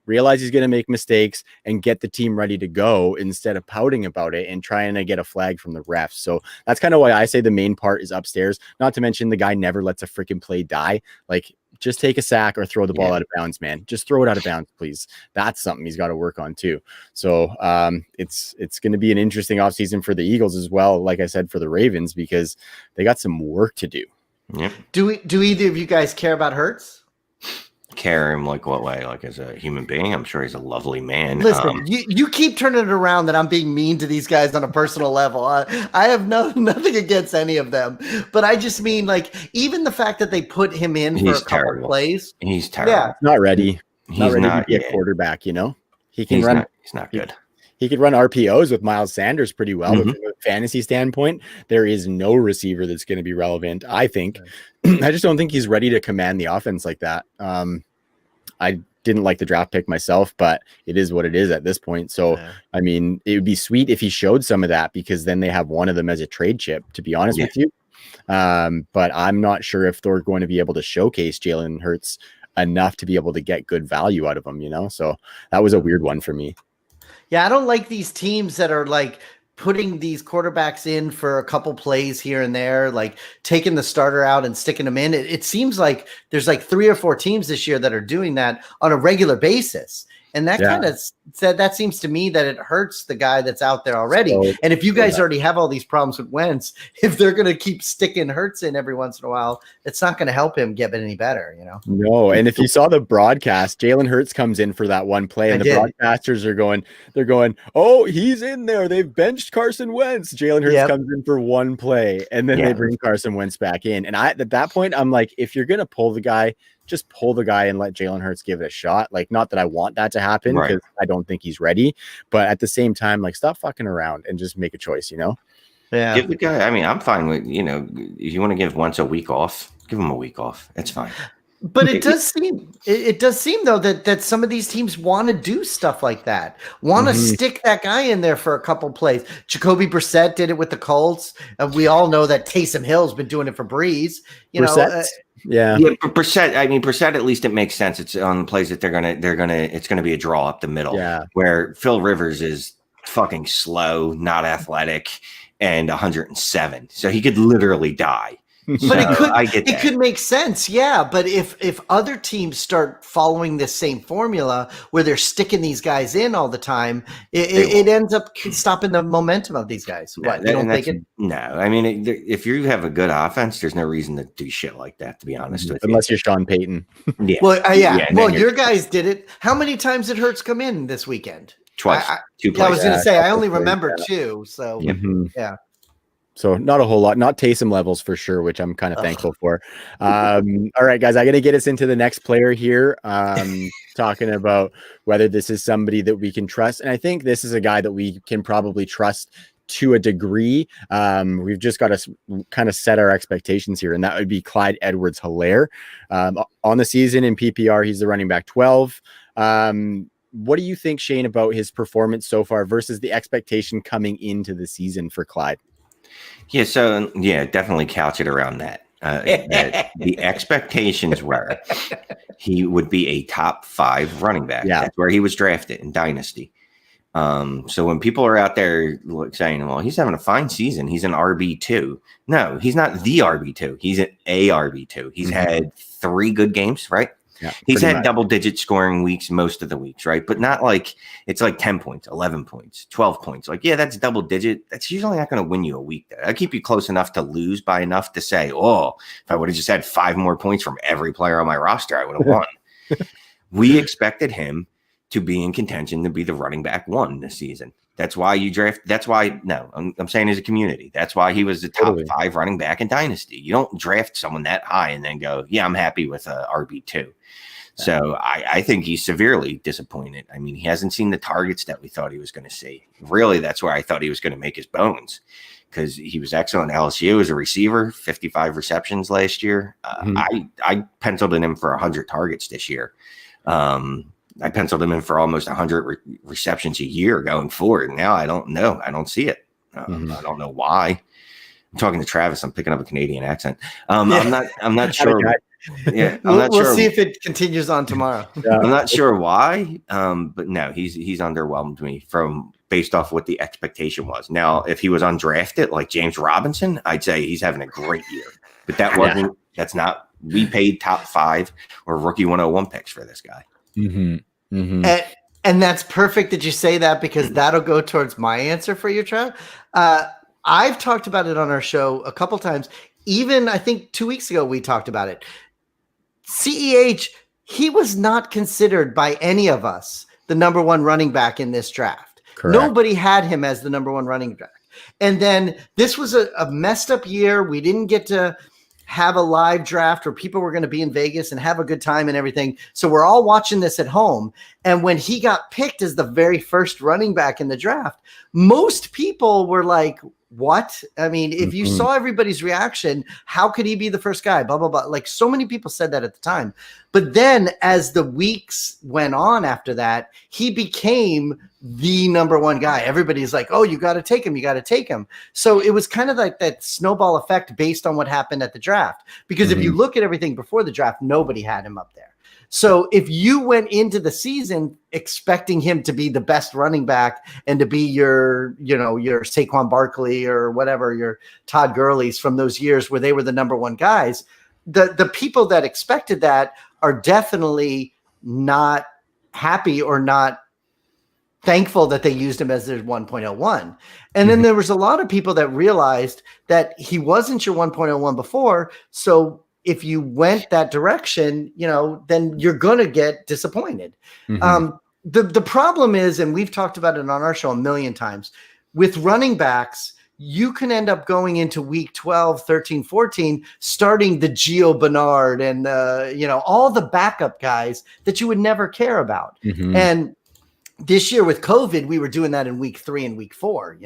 realize he's going to make mistakes, and get the team ready to go instead of pouting about it and trying to get a flag from the refs. So that's kind of why I say the main part is upstairs. Not to mention the guy never lets a freaking play die. Like, just take a sack or throw the ball out of bounds, man. Just throw it out of bounds, please. That's something he's got to work on too. So it's going to be an interesting offseason for the Eagles as well. Like I said, for the Ravens, because they got some work to do. Yep. Do either of you guys care about Hurts? Care him like what way? Like, as a human being? I'm sure he's a lovely man. Listen, you keep turning it around that I'm being mean to these guys on a personal level. I have nothing against any of them, but I just mean, like, even the fact that they put him in for a couple plays. He's terrible. Yeah, not ready. Not ready to be a quarterback. You know, he can run. He's not good. He could run RPOs with Miles Sanders pretty well. But from a fantasy standpoint, there is no receiver that's going to be relevant, I think. I just don't think he's ready to command the offense like that. I didn't like the draft pick myself, but it is what it is at this point. So, I mean, it would be sweet if he showed some of that, because then they have one of them as a trade chip, to be honest with you. But I'm not sure if they're going to be able to showcase Jalen Hurts enough to be able to get good value out of him, you know? So that was a weird one for me. Yeah, I don't like these teams that are like putting these quarterbacks in for a couple plays here and there, like taking the starter out and sticking them in. It seems like there's like 3 or 4 teams this year that are doing that on a regular basis. And that kind of said, that seems to me that it hurts the guy that's out there already. So, and if you guys already have all these problems with Wentz, if they're going to keep sticking Hurts in every once in a while, it's not going to help him get any better, you know? No. And if you saw the broadcast, Jalen Hurts comes in for that one play, and the broadcasters are going, oh, he's in there. They've benched Carson Wentz. Jalen Hurts comes in for one play, and then they bring Carson Wentz back in. And at that point, I'm like, if you're going to pull the guy, just pull the guy and let Jalen Hurts give it a shot. Like, not that I want that to happen, because I don't think he's ready, but at the same time, like, stop fucking around and just make a choice, you know? Yeah. Give the guy, I mean, I'm fine with, you know, if you want to give Wentz a week off, give him a week off. It's fine. But it does seem though that some of these teams want to do stuff like that. Want to stick that guy in there for a couple plays. Jacoby Brissett did it with the Colts. We all know that Taysom Hill's been doing it for Breeze. You know, Brissett. I mean, Brissett. At least it makes sense. It's on plays that they're gonna. It's gonna be a draw up the middle. Yeah. Where Phil Rivers is fucking slow, not athletic, and 107, so he could literally die. But it could make sense, yeah. But if other teams start following this same formula where they're sticking these guys in all the time, it ends up stopping the momentum of these guys. No, what, you don't think it? No, I mean, if you have a good offense, there's no reason to do shit like that. To be honest with you, unless you're Sean Payton. Well, your guys did it. How many times did Hurts come in this weekend? Twice. 2 plays. I was going to say I only remember 2. So yeah. So not a whole lot, not Taysom levels for sure, which I'm kind of thankful for. All right, guys, I'm going to get us into the next player here, talking about whether this is somebody that we can trust. And I think this is a guy that we can probably trust to a degree. We've just got to kind of set our expectations here, and that would be Clyde Edwards-Helaire. On the season in PPR, he's the running back 12. What do you think, Shane, about his performance so far versus the expectation coming into the season for Clyde? Yeah, so definitely couch it around that. The expectations were he would be a top 5 running back. Yeah. That's where he was drafted in Dynasty. So when people are out there saying, well, he's having a fine season, he's an RB2. No, he's not the RB2. He's an RB2. He's had 3 good games, right? Yeah, he's had double-digit scoring weeks most of the weeks, right? But not like it's like 10 points, 11 points, 12 points. Like, yeah, that's double-digit. That's usually not going to win you a week. I'll keep you close enough to lose by enough to say, oh, if I would have just had 5 more points from every player on my roster, I would have won. We expected him to be in contention to be the running back 1 this season. That's why you draft. That's why, no, I'm saying as a community, that's why he was the top 5 running back in Dynasty. You don't draft someone that high and then go, yeah, I'm happy with RB2. So I think he's severely disappointed. I mean, he hasn't seen the targets that we thought he was going to see. Really, that's where I thought he was going to make his bones, because he was excellent at LSU as a receiver, 55 receptions last year. I penciled in him for 100 targets this year. I penciled him in for almost 100 receptions a year going forward. Now I don't know. I don't see it. I don't know why. I'm talking to Travis. I'm picking up a Canadian accent. I'm not sure. Yeah, we'll see if it continues on tomorrow. I'm not sure why, but no, he's underwhelmed me based off what the expectation was. Now, if he was undrafted like James Robinson, I'd say he's having a great year. But that wasn't. That's not. We paid top 5 or rookie 101 picks for this guy. And that's perfect that you say that, because that'll go towards my answer for you, Trav. I've talked about it on our show a couple times. Even I think 2 weeks ago we talked about it. CEH, he was not considered by any of us the number 1 running back in this draft. Correct. Nobody had him as the number 1 running back. And then this was a messed up year. We didn't get to have a live draft where people were going to be in Vegas and have a good time and everything. So we're all watching this at home. And when he got picked as the very first running back in the draft, most people were like, what? I mean, if you saw everybody's reaction, how could he be the first guy? Blah, blah, blah. Like, so many people said that at the time. But then as the weeks went on after that, he became the number 1 guy. Everybody's like, oh, you got to take him. You got to take him. So it was kind of like that snowball effect based on what happened at the draft. Because if you look at everything before the draft, nobody had him up there. So if you went into the season expecting him to be the best running back and to be your Saquon Barkley or whatever, your Todd Gurley's from those years where they were the number 1 guys, the people that expected that are definitely not happy or not thankful that they used him as their 1.01. And then there was a lot of people that realized that he wasn't your 1.01 before. So if you went that direction, then you're going to get disappointed. The problem is, and we've talked about it on our show a million times, with running backs, you can end up going into week 12, 13, 14, starting the Gio Bernard and, all the backup guys that you would never care about. And this year with COVID, we were doing that in week 3 and week 4,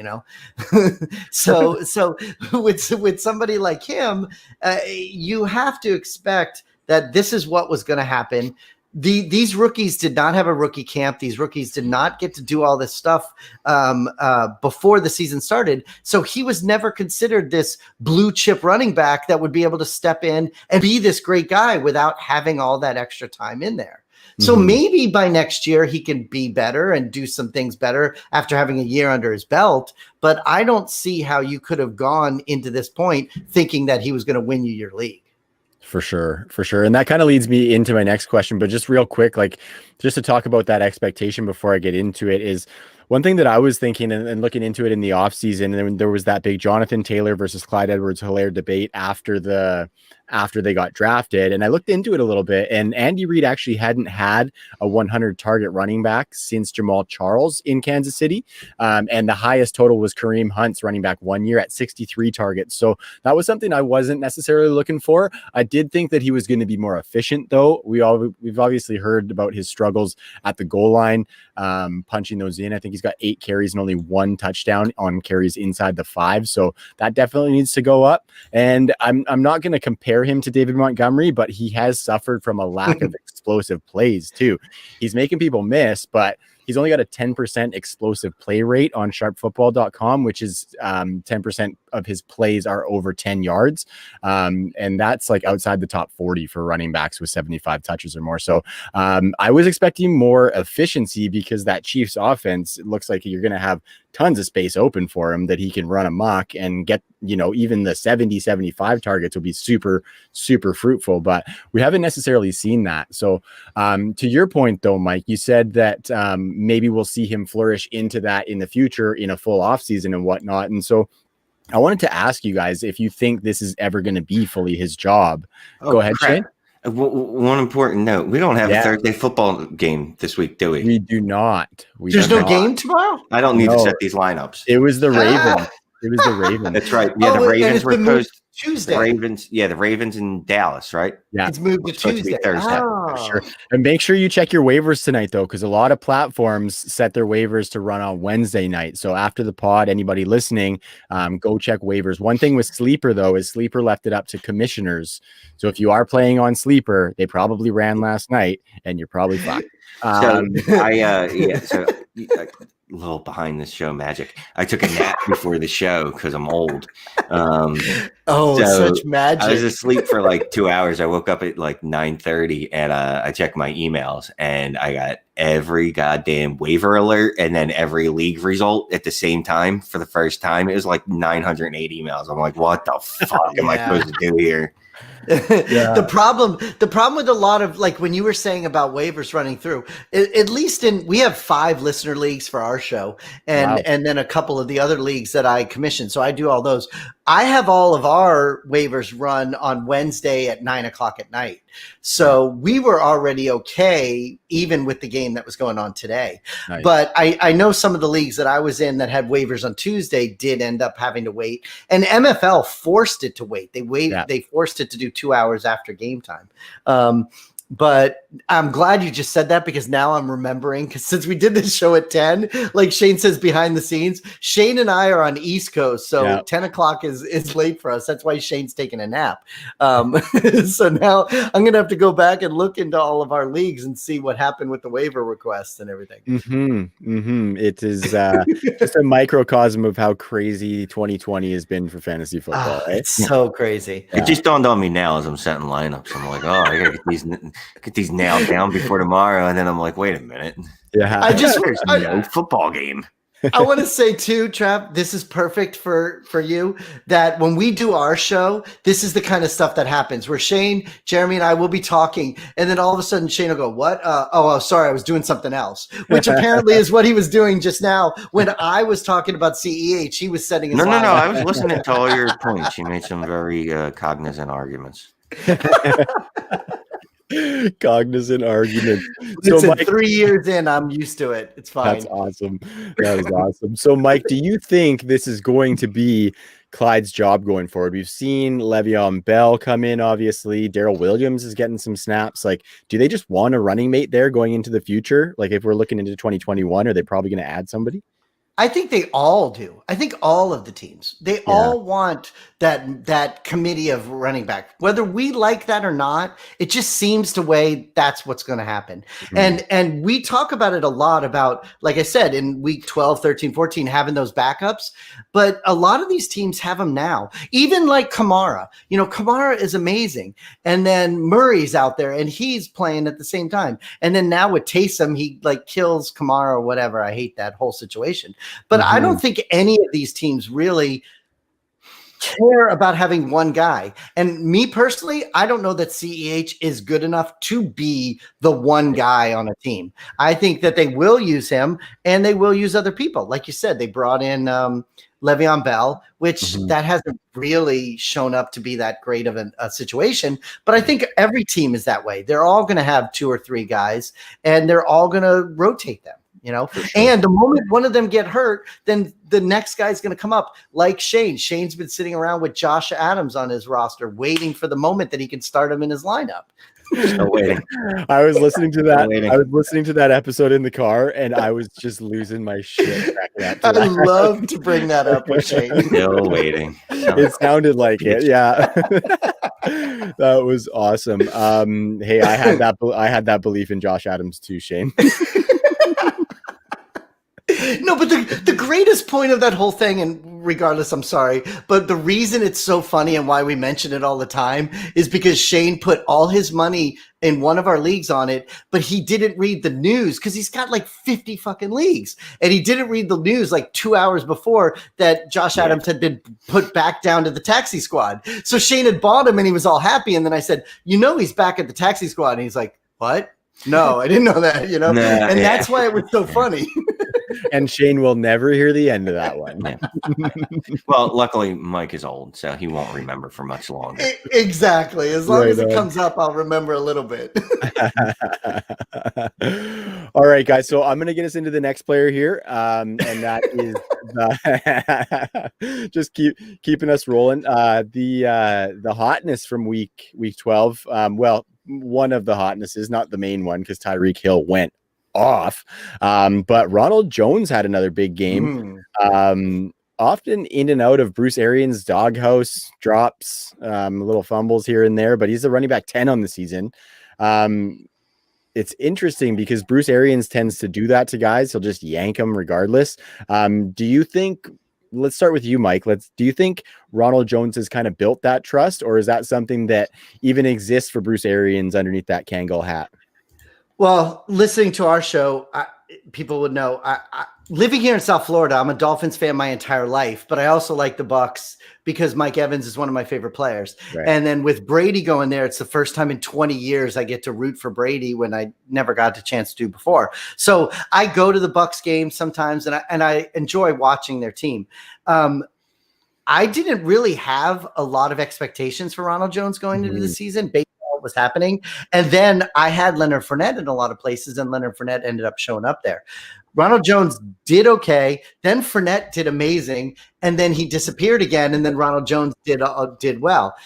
so with somebody like him, you have to expect that this is what was going to happen. These rookies did not have a rookie camp. These rookies did not get to do all this stuff before the season started. So he was never considered this blue chip running back that would be able to step in and be this great guy without having all that extra time in there. So maybe by next year he can be better and do some things better after having a year under his belt. But I don't see how you could have gone into this point thinking that he was going to win you your league. For sure. And that kind of leads me into my next question, but just real quick, like just to talk about that expectation before I get into it, is one thing that I was thinking and looking into it in the offseason, and there was that big Jonathan Taylor versus Clyde Edwards-Helaire debate after they got drafted. And I looked into it a little bit, and Andy Reid actually hadn't had a 100 target running back since Jamal Charles in Kansas City. And the highest total was Kareem Hunt's running back 1 year at 63 targets. So that was something I wasn't necessarily looking for. I did think that he was going to be more efficient, though. We've obviously heard about his struggles at the goal line, punching those in. I think he's got 8 carries and only 1 touchdown on carries inside the 5. So that definitely needs to go up. And I'm not going to compare him to David Montgomery, but he has suffered from a lack of explosive plays too. He's making people miss, but he's only got a 10% explosive play rate on sharpfootball.com, which is 10% of his plays are over 10 yards. And that's like outside the top 40 for running backs with 75 touches or more. So I was expecting more efficiency because that Chiefs offense, it looks like you're going to have tons of space open for him that he can run amok and get, even the 70, 75 targets will be super, super fruitful, but we haven't necessarily seen that. So to your point though, Mike, you said that maybe we'll see him flourish into that in the future in a full off season and whatnot. And so I wanted to ask you guys if you think this is ever going to be fully his job. Go ahead, crap. Shane. One important note: we don't have a Thursday football game this week, do we? We do not. There's no game tomorrow? I don't need to set these lineups. It was the Ravens. It was the Ravens. That's right. Yeah, the Ravens were posted Tuesday. The Ravens in Dallas, right? Yeah, it's moved to Tuesday. Thursday. For sure. And make sure you check your waivers tonight, though, because a lot of platforms set their waivers to run on Wednesday night. So after the pod, anybody listening, go check waivers. One thing with Sleeper, though, is Sleeper left it up to commissioners. So if you are playing on Sleeper, they probably ran last night, and you're probably fucked. So a little behind the show magic. I took a nap before the show because I'm old. Such magic. I was asleep for like 2 hours. I woke up at like 9:30 and I checked my emails and I got every goddamn waiver alert and then every league result at the same time for the first time. It was like 908 emails. I'm like, what the fuck am I supposed to do here? The problem with a lot of, like, when you were saying about waivers running through, at least we have 5 listener leagues for our show and then a couple of the other leagues that I commission. So I do all those. I have all of our waivers run on Wednesday at 9:00 at night. So we were already okay, even with the game that was going on today. Nice. But I know some of the leagues that I was in that had waivers on Tuesday did end up having to wait. And MFL forced it to wait. They forced it to do 2 hours after game time. But I'm glad you just said that because now I'm remembering, because since we did this show at 10, like Shane says behind the scenes, Shane and I are on East Coast. So 10 o'clock is late for us. That's why Shane's taking a nap. So now I'm going to have to go back and look into all of our leagues and see what happened with the waiver requests and everything. It is just a microcosm of how crazy 2020 has been for fantasy football. Right? It's so crazy. It just dawned on me now as I'm setting lineups. I'm like, I got to get these nailed down before tomorrow. And then I'm like, wait a minute. Yeah. There's no football game. I want to say too, Trav, this is perfect for you, that when we do our show, this is the kind of stuff that happens where Shane, Jeremy, and I will be talking. And then all of a sudden Shane will go, what? Sorry, I was doing something else, which apparently is what he was doing just now. When I was talking about CEH, he was setting his No. I was listening to all your points. You made some very cognizant arguments. Cognizant argument. So Mike, 3 years in, I'm used to it. It's fine. That's awesome. That is awesome. So Mike, do you think this is going to be Clyde's job going forward? We've seen Le'Veon Bell come in, obviously. Darrell Williams is getting some snaps. Like, do they just want a running mate there going into the future? Like, if we're looking into 2021, are they probably going to add somebody? I think they all do. I think all of the teams, they all want that committee of running back, whether we like that or not. It just seems to way that's what's going to happen. And we talk about it a lot about, like I said, in week 12, 13, 14, having those backups, but a lot of these teams have them now, even like Kamara. Kamara is amazing. And then Murray's out there and he's playing at the same time. And then now with Taysom, he like kills Kamara or whatever. I hate that whole situation. But I don't think any of these teams really care about having one guy. And me personally, I don't know that CEH is good enough to be the one guy on a team. I think that they will use him and they will use other people. Like you said, they brought in Le'Veon Bell, which that hasn't really shown up to be that great of a situation. But I think every team is that way. They're all going to have 2 or 3 guys and they're all going to rotate them. Sure. And the moment one of them get hurt, then the next guy's going to come up, like Shane. Shane's been sitting around with Josh Adams on his roster, waiting for the moment that he can start him in his lineup. Still waiting. I was listening to that. I was listening to that episode in the car, and I was just losing my shit. I love to bring that up with Shane. Still waiting. It sounded like it. Yeah, that was awesome. Hey, I had that belief in Josh Adams too, Shane. No, but the greatest point of that whole thing, and regardless, I'm sorry, but the reason it's so funny and why we mention it all the time is because Shane put all his money in one of our leagues on it, but he didn't read the news because he's got like 50 fucking leagues. And he didn't read the news like 2 hours before that Josh Adams had been put back down to the taxi squad. So Shane had bought him and he was all happy. And then I said, he's back at the taxi squad. And he's like, what? No, I didn't know that, that's why it was so funny. And Shane will never hear the end of that one. Yeah. Well, luckily Mike is old, so he won't remember for much longer. Exactly. As long as it comes up, I'll remember a little bit. All right, guys. So I'm going to get us into the next player here. And that is just keeping us rolling. The hotness from week 12. One of the hotnesses, not the main one, because Tyreek Hill went off. But Ronald Jones had another big game. Often in and out of Bruce Arians' doghouse, drops, little fumbles here and there, but he's the running back 10 on the season. It's interesting because Bruce Arians tends to do that to guys. He'll just yank them regardless. Do you think, let's start with you, Mike. Do you think Ronald Jones has kind of built that trust, or is that something that even exists for Bruce Arians underneath that Kangol hat? Well, listening to our show, people would know. Living here in South Florida, I'm a Dolphins fan my entire life, but I also like the Bucs because Mike Evans is one of my favorite players. Right. And then with Brady going there, it's the first time in 20 years I get to root for Brady when I never got the chance to do before. So I go to the Bucs games sometimes, and I enjoy watching their team. I didn't really have a lot of expectations for Ronald Jones going into the season based on what was happening. And then I had Leonard Fournette in a lot of places, and Leonard Fournette ended up showing up there. Ronald Jones did okay. Then Fournette did amazing. And then he disappeared again. And then Ronald Jones did well.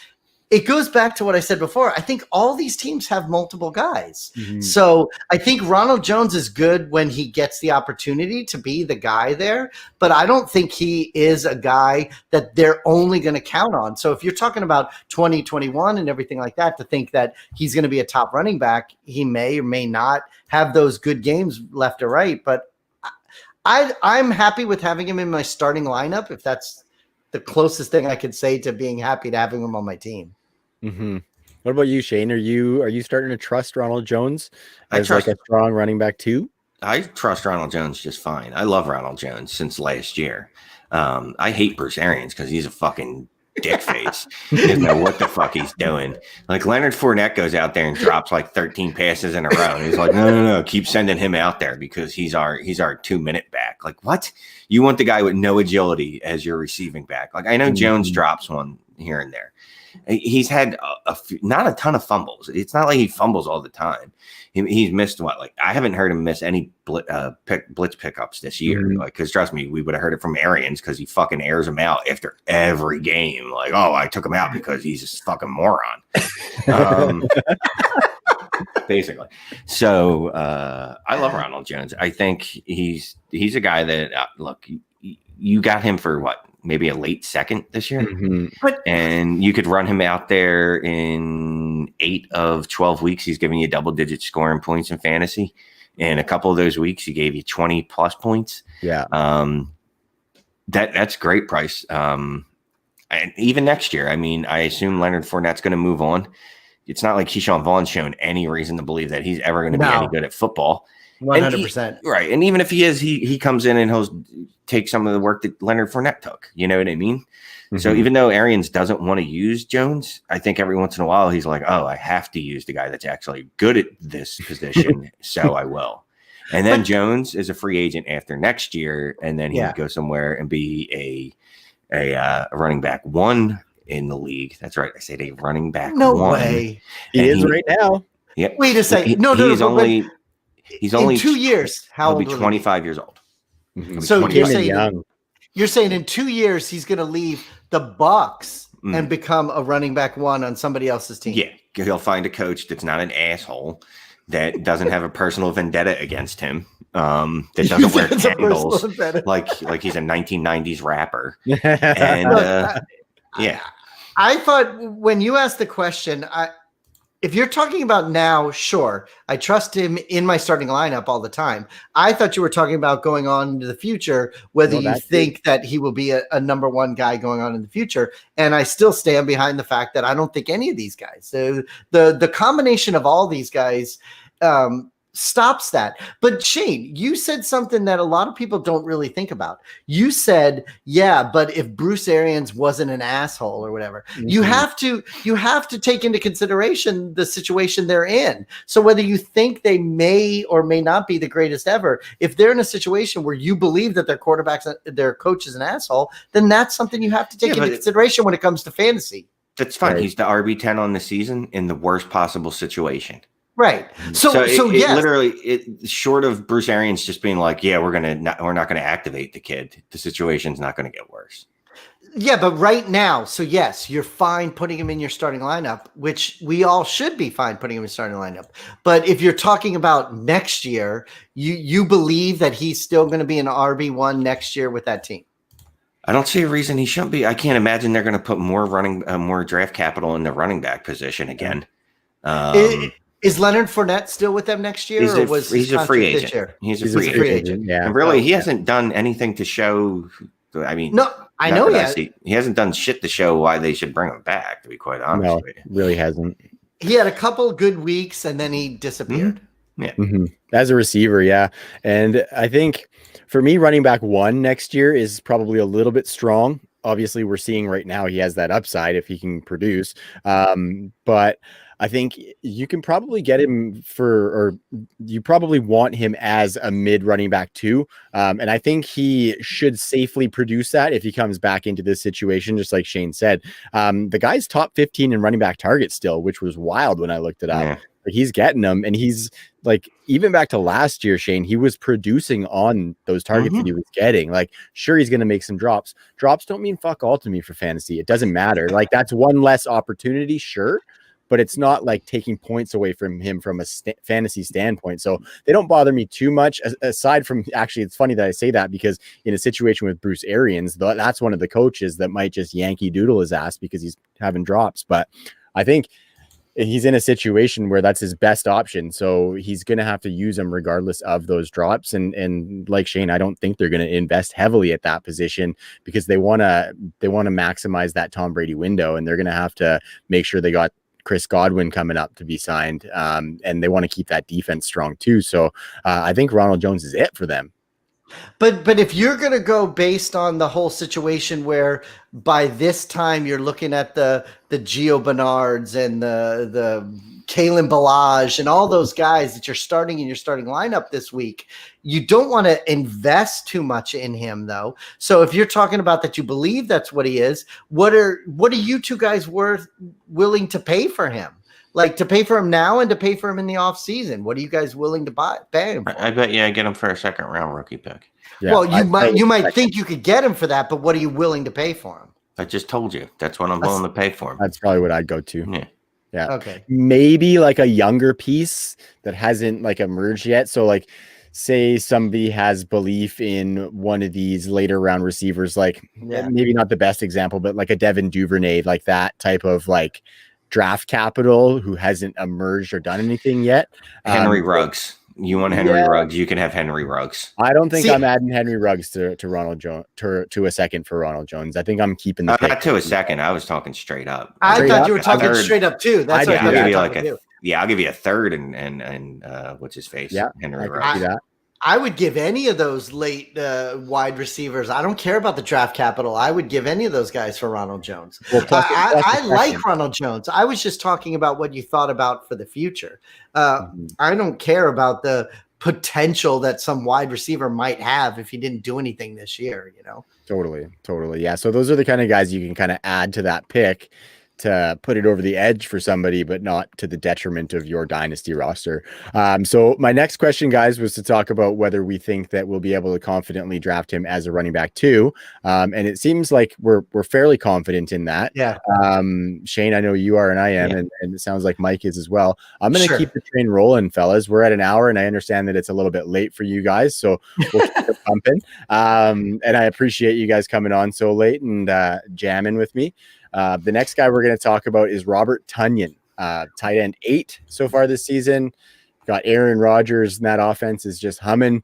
It goes back to what I said before. I think all these teams have multiple guys. So I think Ronald Jones is good when he gets the opportunity to be the guy there, but I don't think he is a guy that they're only going to count on. So if you're talking about 2021 and everything like that, to think that he's going to be a top running back, he may or may not have those good games left or right. But I'm happy with having him in my starting lineup, if that's the closest thing I could say to being happy to having him on my team. What about you, Shane? Are you starting to trust Ronald Jones as like a strong running back too? I trust Ronald Jones just fine. I love Ronald Jones since last year. I hate Bruce Arians because he's a fucking dick face. He doesn't know what the fuck he's doing. Like Leonard Fournette goes out there and drops like 13 passes in a row. And he's like, no, keep sending him out there because he's our 2-minute back. Like, what? You want the guy with no agility as your receiving back? Like, I know Jones drops one here and there. He's had not a ton of fumbles. It's not like he fumbles all the time. He's missed I haven't heard him miss any blitz pickups this year. Because trust me, we would have heard it from Arians because he fucking airs him out after every game. Like, oh, I took him out because he's a fucking moron. Basically. So I love Ronald Jones. I think he's a guy that look, you got him for what? Maybe a late second this year. And you could run him out there in 8 of 12 weeks. He's giving you double-digit scoring points in fantasy. And a couple of those weeks, he gave you 20-plus points. Yeah. That's great price. And even next year, I mean, I assume Leonard Fournette's going to move on. It's not like Keyshawn Vaughn's shown any reason to believe that he's ever going to be any good at football. 100%. Right. And even if he is, he comes in and he'll take some of the work that Leonard Fournette took. You know what I mean? So even though Arians doesn't want to use Jones, I think every once in a while he's like, oh, I have to use the guy that's actually good at this position. So I will. And then Jones is a free agent after next year. And then he would go somewhere and be a running back 1 in the league. That's right. I said a running back 1. No way. He is right now. Yep. Wait a second. He's only in 2 years. How old? He'll be 25 years old. So you're saying in 2 years he's going to leave the Bucs and become a running back 1 on somebody else's team? Yeah, he'll find a coach that's not an asshole, that doesn't have a personal vendetta against him, that doesn't wear candles like he's a 1990s rapper. And I thought when you asked the question, If you're talking about now, sure. I trust him in my starting lineup all the time. I thought you were talking about going on into the future, whether you think that he will be a number one guy going on in the future. And I still stand behind the fact that I don't think any of these guys, the combination of all these guys, stops that. But Shane, you said something that a lot of people don't really think about. You said, yeah, but if Bruce Arians wasn't an asshole or whatever, you have to take into consideration the situation they're in. So whether you think they may or may not be the greatest ever, if they're in a situation where you believe that their coach is an asshole, then that's something you have to take into consideration when it comes to fantasy. That's fine. Right. He's the RB10 on the season in the worst possible situation. Right. So yes. Literally, short of Bruce Arians just being like, yeah, we're not going to activate the kid, the situation's not going to get worse. Yeah, but right now, so yes, you're fine putting him in your starting lineup, which we all should be fine putting him in starting lineup. But if you're talking about next year, you believe that he's still going to be an RB1 next year with that team? I don't see a reason he shouldn't be. I can't imagine they're going to put more draft capital in the running back position again. Is Leonard Fournette still with them next year? He's a free agent. He's a free agent. Yeah. And really, he hasn't done anything to show. I mean, no, I know he hasn't done shit to show why they should bring him back, to be quite honest with you. Really hasn't. He had a couple good weeks and then he disappeared. Mm-hmm. Yeah. Mm-hmm. As a receiver, yeah. And I think for me, running back 1 next year is probably a little bit strong. Obviously, we're seeing right now he has that upside if he can produce. But I think you can probably get him or you probably want him as a mid running back 2. And I think he should safely produce that if he comes back into this situation, just like Shane said. The guy's top 15 in running back targets still, which was wild when I looked it up. Yeah. Like he's getting them, and he's like, even back to last year, Shane, he was producing on those targets that he was getting. Like, sure, he's going to make some drops. Drops don't mean fuck all to me for fantasy. It doesn't matter. Like, that's one less opportunity, sure, but it's not like taking points away from him from a fantasy standpoint. So they don't bother me too much. Aside from, actually, it's funny that I say that because in a situation with Bruce Arians, that's one of the coaches that might just Yankee Doodle his ass because he's having drops. But I think he's in a situation where that's his best option. So he's going to have to use them regardless of those drops. And like Shane, I don't think they're going to invest heavily at that position because they want to maximize that Tom Brady window. And they're going to have to make sure they got Chris Godwin coming up to be signed. And they want to keep that defense strong too. So I think Ronald Jones is it for them. But if you're going to go based on the whole situation where by this time you're looking at the Gio Bernards and the Kalen Ballage and all those guys that you're starting in your starting lineup this week, you don't want to invest too much in him though. So if you're talking about that you believe that's what he is, what are you two guys willing to pay for him? Like to pay for him now and to pay for him in the off season. What are you guys willing to pay him for? I bet I get him for a second round rookie pick. Yeah, well, you might think you could get him for that, but what are you willing to pay for him? I just told you. That's what I'm willing to pay for him. That's probably what I'd go to. Yeah. Yeah. Okay. Maybe like a younger piece that hasn't like emerged yet. So like say somebody has belief in one of these later round receivers, like maybe not the best example, but like a Devin Duvernay, like that type of like draft capital who hasn't emerged or done anything yet. Henry Ruggs. You want Henry Ruggs? You can have Henry Ruggs. I don't think I'm adding Henry Ruggs to Ronald Jones to a second for Ronald Jones. I think I'm keeping the pick. Not to a second. I was talking straight up. I thought you were talking straight up too. That's what I'll give you a third and what's his face? Yeah, Henry Ruggs. I would give any of those late wide receivers. I don't care about the draft capital. I would give any of those guys for Ronald Jones. Well, I like Ronald Jones. I was just talking about what you thought about for the future. I don't care about the potential that some wide receiver might have if he didn't do anything this year, you know? Totally. Yeah. So those are the kind of guys you can kind of add to that pick to put it over the edge for somebody, but not to the detriment of your dynasty roster. So my next question, guys, was to talk about whether we think that we'll be able to confidently draft him as a running back 2. And it seems like we're fairly confident in that. Yeah. Shane, I know you are and I am, and it sounds like Mike is as well. I'm going to keep the train rolling, fellas. We're at an hour, and I understand that it's a little bit late for you guys, so we'll keep it pumping. And I appreciate you guys coming on so late and jamming with me. The next guy we're going to talk about is Robert Tonyan. tight end 8 so far this season. Got Aaron Rodgers, and that offense is just humming.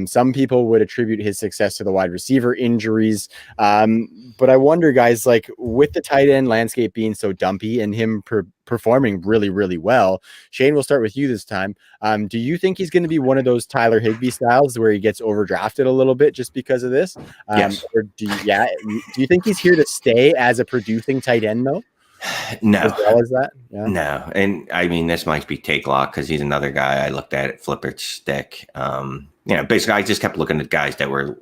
Some people would attribute his success to the wide receiver injuries. But I wonder, guys, like with the tight end landscape being so dumpy and him performing really, really well, Shane, we'll start with you this time. Do you think he's going to be one of those Tyler Higbee styles where he gets overdrafted a little bit just because of this? Yes. Or do you think he's here to stay as a producing tight end, though? No. As well as that? Yeah. No. And I mean, this might be take lock because he's another guy I looked at Flipper's stick. Basically, I just kept looking at guys that were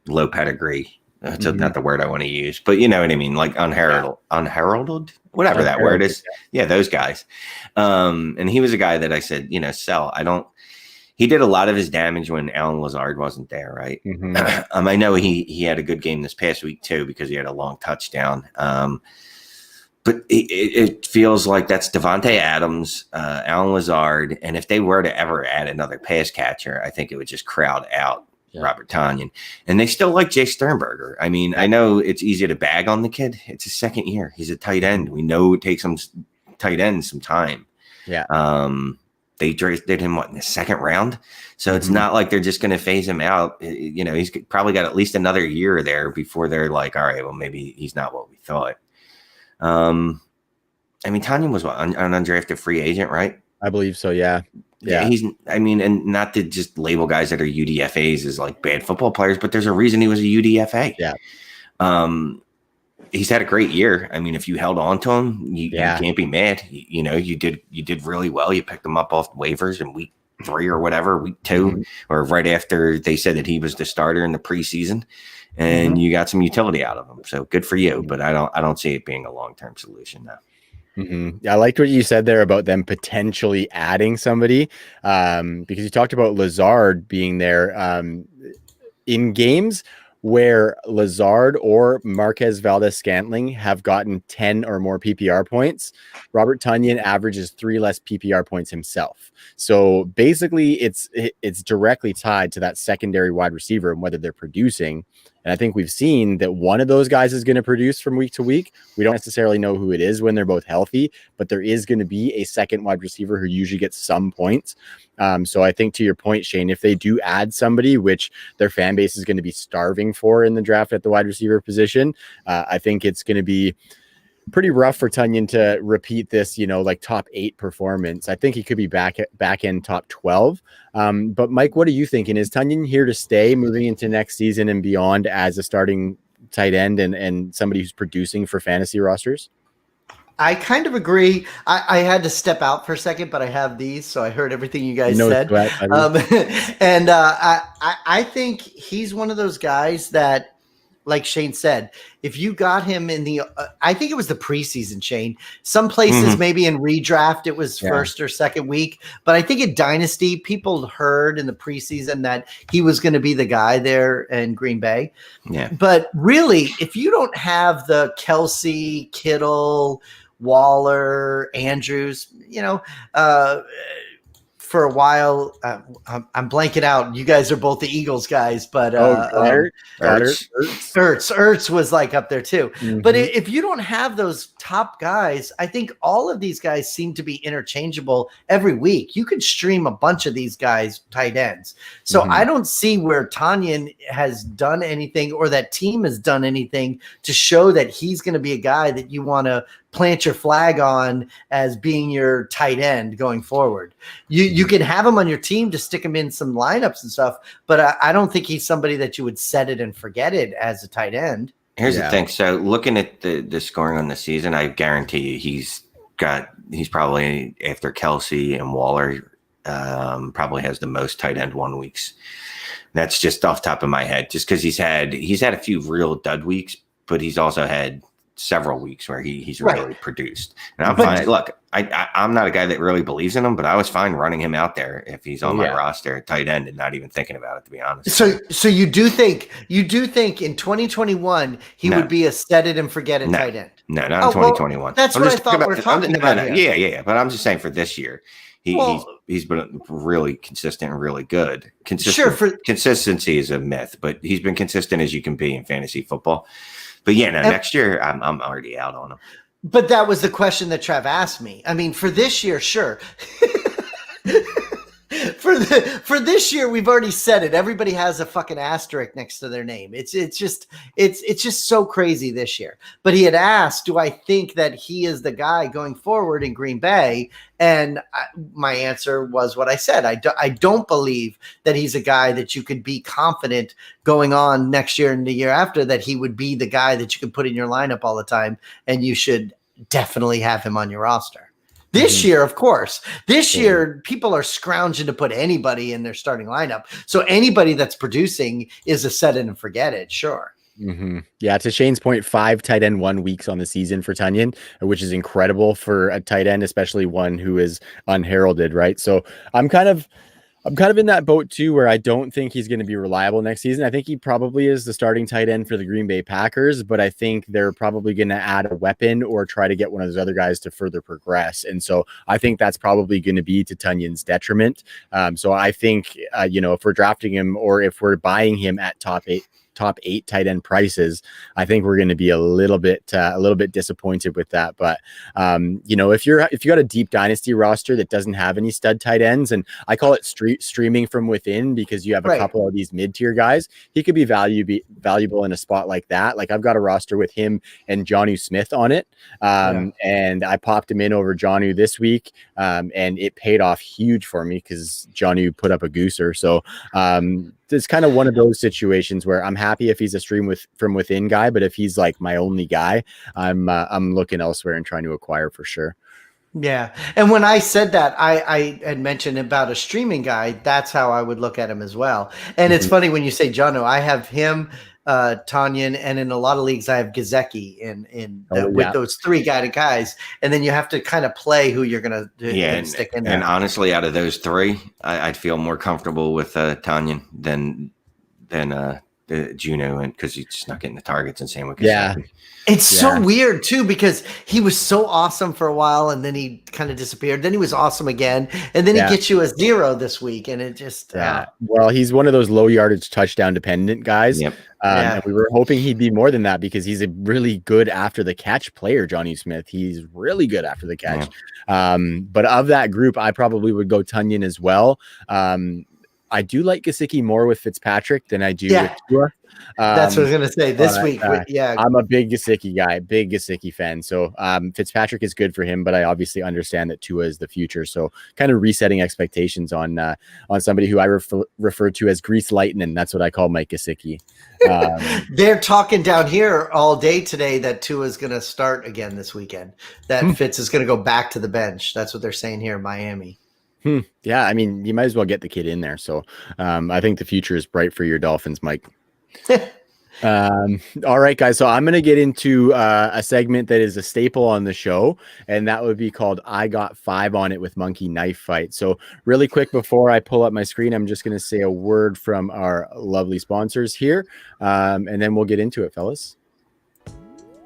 low pedigree. That's not the word I want to use, but you know what I mean? Like unheralded, whatever that word is. Yeah, those guys. And he was a guy that I said, sell. He did a lot of his damage when Alan Lazard wasn't there, right? I know he had a good game this past week too because he had a long touchdown. But it feels like that's Devontae Adams, Alan Lazard, and if they were to ever add another pass catcher, I think it would just crowd out Robert Tonyan. And they still like Jay Sternberger. I mean, I know it's easy to bag on the kid. It's his second year. He's a tight end. We know it takes some tight ends some time. Yeah. They drafted him in the second round, so it's not like they're just going to phase him out. He's probably got at least another year there before they're like, all right, well, maybe he's not what we thought. Tonyan was an undrafted free agent, right? I believe so. Yeah. And not to just label guys that are UDFAs as like bad football players, but there's a reason he was a UDFA. Yeah. He's had a great year. I mean, if you held on to him, you can't be mad. You did really well. You picked him up off waivers in week 3 or whatever, week 2, or right after they said that he was the starter in the preseason. And you got some utility out of them. So good for you. But I don't see it being a long-term solution now. I liked what you said there about them potentially adding somebody because you talked about Lazard being there in games where Lazard or Marquez Valdez-Scantling have gotten 10 or more PPR points. Robert Tonyan averages 3 less PPR points himself. So basically it's directly tied to that secondary wide receiver and whether they're producing. And I think we've seen that one of those guys is going to produce from week to week. We don't necessarily know who it is when they're both healthy, but there is going to be a second wide receiver who usually gets some points. So I think to your point, Shane, if they do add somebody, which their fan base is going to be starving for in the draft at the wide receiver position, I think it's going to be pretty rough for Tonyan to repeat this, like top 8 performance. I think he could be back in top 12. But Mike, what are you thinking? Is Tonyan here to stay moving into next season and beyond as a starting tight end and somebody who's producing for fantasy rosters? I kind of agree. I had to step out for a second, but I have these, so I heard everything you guys said. And I think he's one of those guys that, like Shane said, if you got him in the, I think it was the preseason, Shane. Some places, maybe in redraft, it was first or second week. But I think in Dynasty, people heard in the preseason that he was going to be the guy there in Green Bay. Yeah. But really, if you don't have the Kelsey, Kittle, Waller, Andrews, for a while, I'm blanking out. You guys are both the Eagles guys, but Ertz was like up there too. But if you don't have those top guys, I think all of these guys seem to be interchangeable every week. You could stream a bunch of these guys tight ends. So I don't see where Tonyan has done anything or that team has done anything to show that he's going to be a guy that you want to plant your flag on as being your tight end going forward. You can have him on your team to stick him in some lineups and stuff, but I don't think he's somebody that you would set it and forget it as a tight end. Here's the thing. So looking at the scoring on the season, I guarantee you he's probably, after Kelsey and Waller, probably has the most tight end 1 weeks. That's just off the top of my head, just because he's had a few real dud weeks, but he's also had several weeks where he's really produced. And I'm fine. Look, I'm not a guy that really believes in him, but I was fine running him out there if he's on my roster at tight end and not even thinking about it, to be honest. So you do think in 2021 he would be a set it and forget it tight end? No, not in 2021. Well, that's what I thought we're talking about. Yeah. But I'm just saying for this year, he's been really consistent and really good. Consistency is a myth, but he's been consistent as you can be in fantasy football. But next year I'm already out on him. But that was the question that Trav asked me. I mean, for this year, sure. For this year, we've already said it. Everybody has a fucking asterisk next to their name. It's just so crazy this year. But he had asked, do I think that he is the guy going forward in Green Bay? And my answer was what I said. I don't believe that he's a guy that you could be confident going on next year and the year after, that he would be the guy that you can put in your lineup all the time, and you should definitely have him on your roster. This year, of course, year, people are scrounging to put anybody in their starting lineup. So anybody that's producing is a set it and forget it. Sure. Mm-hmm. Yeah. To Shane's point, 5 tight end 1 weeks on the season for Tunyon, which is incredible for a tight end, especially one who is unheralded. Right. So I'm kind of in that boat too, where I don't think he's going to be reliable next season. I think he probably is the starting tight end for the Green Bay Packers, but I think they're probably going to add a weapon or try to get one of those other guys to further progress. And so I think that's probably going to be to Tunyon's detriment. So I think, if we're drafting him or if we're buying him at top 8 tight end prices, I think we're going to be a little bit disappointed with that. But if you got a deep dynasty roster that doesn't have any stud tight ends, and I call it streaming from within, because you have a couple of these mid-tier guys, he could be valuable in a spot like that. Like I've got a roster with him and Jonnu Smith on it. And I popped him in over Jonnu this week. And it paid off huge for me because Jonnu put up a gooser. So it's kind of one of those situations where I'm happy if he's a stream from within guy, but if he's like my only guy, I'm looking elsewhere and trying to acquire for sure. Yeah. And when I said that, I had mentioned about a streaming guy. That's how I would look at him as well. And it's funny when you say Jonnu, I have him, Tunyon, and in a lot of leagues I have Gesicki with those 3 guided guys, and then you have to kind of play who you're going to stick in there. And honestly, out of those 3, I'd feel more comfortable with Tunyon than Juno, and because he's just not getting the targets, and same with Gesicki. Yeah. It's so weird too, because he was so awesome for a while and then he kind of disappeared. Then he was awesome again. And then he gets you a 0 this week. And it just, well, he's one of those low yardage touchdown dependent guys. Yep. And we were hoping he'd be more than that, because he's a really good after the catch player, Jonnu Smith. He's really good after the catch. Yeah. But of that group, I probably would go Tunyon as well. I do like Gesicki more with Fitzpatrick than I do with Tua. That's what I was going to say this week. I'm a big Gesicki guy, big Gesicki fan. So Fitzpatrick is good for him, but I obviously understand that Tua is the future. So kind of resetting expectations on somebody who I refer to as Grease Lightning. That's what I call Mike Gesicki. They're talking down here all day today that Tua is going to start again this weekend. That Fitz is going to go back to the bench. That's what they're saying here in Miami. Yeah, I mean, you might as well get the kid in there. So I think the future is bright for your Dolphins, Mike. All right, guys. So I'm going to get into a segment that is a staple on the show, and that would be called I Got 5 on It with Monkey Knife Fight. So really quick, before I pull up my screen, I'm just going to say a word from our lovely sponsors here, and then we'll get into it, fellas.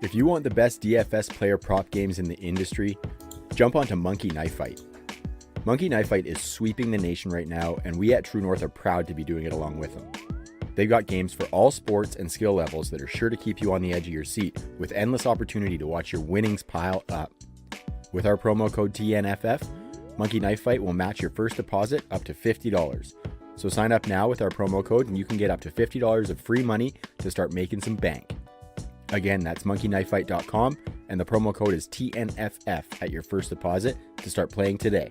If you want the best DFS player prop games in the industry, jump onto Monkey Knife Fight. Monkey Knife Fight is sweeping the nation right now, and we at True North are proud to be doing it along with them. They've got games for all sports and skill levels that are sure to keep you on the edge of your seat, with endless opportunity to watch your winnings pile up. With our promo code TNFF, Monkey Knife Fight will match your first deposit up to $50. So sign up now with our promo code and you can get up to $50 of free money to start making some bank. Again, that's monkeyknifefight.com, and the promo code is TNFF at your first deposit to start playing today.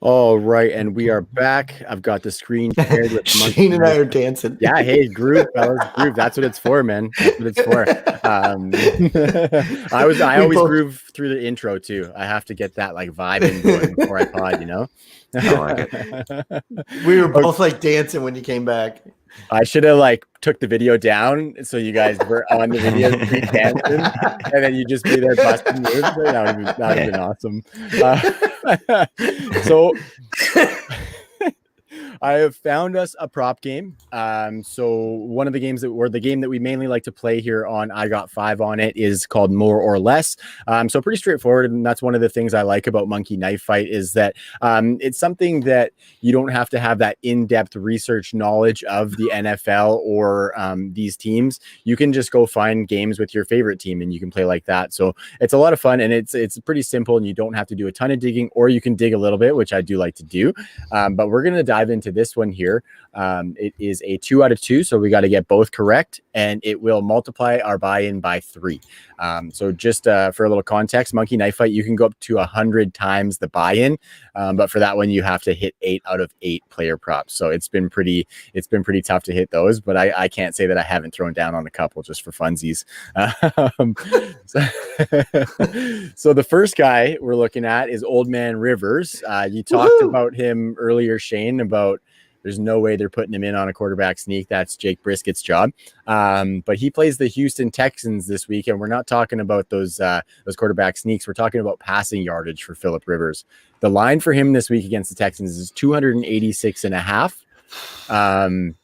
All right, and we are back. I've got the screen shared with Shane and I are dancing. Yeah, hey, groove, fellas, groove. That's what it's for, man. That's what it's for. I always groove through the intro too. I have to get that like vibe going before I pod, you know. I like it. We were both like dancing when you came back. I should have like took the video down so you guys were on the video dancing, and then you just be there busting moves. That would have been awesome. So I have found us a prop game. So one of the games the game that we mainly like to play here on I Got Five on It is called More or Less. So pretty straightforward, and that's one of the things I like about Monkey Knife Fight is that it's something that you don't have to have that in-depth research knowledge of the NFL or these teams. You can just go find games with your favorite team and you can play like that. So it's a lot of fun, and it's pretty simple, and you don't have to do a ton of digging, or you can dig a little bit, which I do like to do. But we're going to dive into this one here. It is a 2 out of 2, so we got to get both correct, and it will multiply our buy-in by 3. So just for a little context, Monkey Knife Fight, you can go up to 100 times the buy-in, but for that one, you have to hit 8 out of 8 player props. So it's been pretty tough to hit those, but I can't say that I haven't thrown down on a couple just for funsies. So the first guy we're looking at is Old Man Rivers. You talked about him earlier, Shane, about there's no way they're putting him in on a quarterback sneak. That's Jake Briskett's job. But he plays the Houston Texans this week, and we're not talking about those quarterback sneaks. We're talking about passing yardage for Phillip Rivers. The line for him this week against the Texans is 286.5.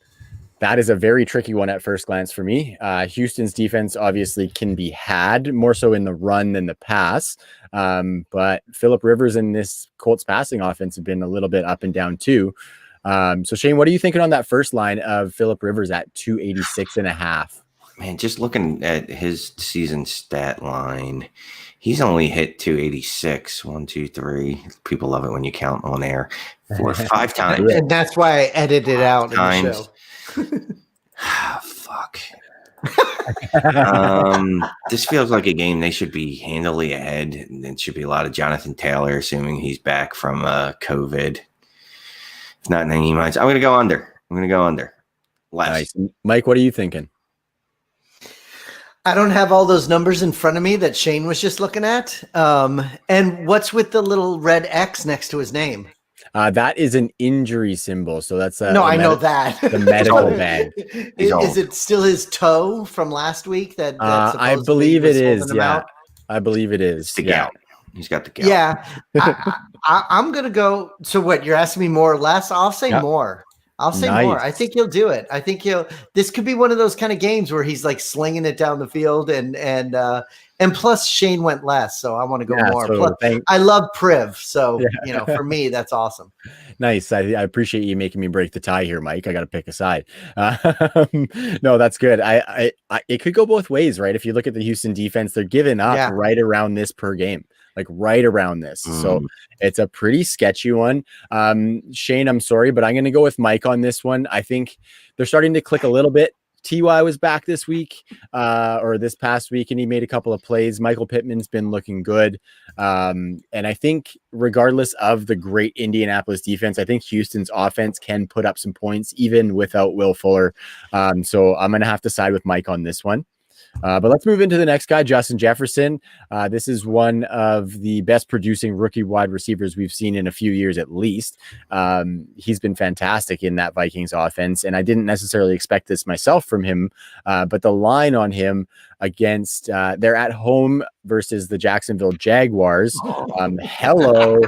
That is a very tricky one at first glance for me. Houston's defense obviously can be had more so in the run than the pass. But Phillip Rivers and this Colts passing offense have been a little bit up and down too. So Shane, what are you thinking on that first line of Phillip Rivers at 286.5? Man, just looking at his season stat line, he's only hit 286. 1, 2, 3. People love it when you count on air. 4, 5 times. And that's why I edited it out in the show. Fuck. This feels like a game they should be handily ahead. It should be a lot of Jonathan Taylor, assuming he's back from COVID. If not in any minds, I'm going to go under. Less. Nice. Mike, what are you thinking? I don't have all those numbers in front of me that Shane was just looking at. And what's with the little red X next to his name? That is an injury symbol. So that's no, I know that the medical bag. Is it still his toe from last week? That I believe it is. Yeah, I believe it is. The gout. He's got the gout. Yeah, I'm gonna go. So what? You're asking me more or less? I'll say more. I'll say more. I think he'll do it. I think this could be one of those kind of games where he's like slinging it down the field, and plus Shane went less, so I want to go more. So plus, I love Priv, so for me that's awesome. Nice. I appreciate you making me break the tie here, Mike. I got to pick a side. No, that's good. I it could go both ways, right? If you look at the Houston defense, they're giving up right around this per game. Like right around this. So it's a pretty sketchy one. Shane, I'm sorry, but I'm going to go with Mike on this one. I think they're starting to click a little bit. TY was back this week or this past week, and he made a couple of plays. Michael Pittman's been looking good. And I think regardless of the great Indianapolis defense, I think Houston's offense can put up some points even without Will Fuller. So I'm going to have to side with Mike on this one. But let's move into the next guy, Justin Jefferson. This is one of the best producing rookie wide receivers we've seen in a few years, at least. He's been fantastic in that Vikings offense, and I didn't necessarily expect this myself from him. But the line on him against they're at home versus the Jacksonville Jaguars. Hello.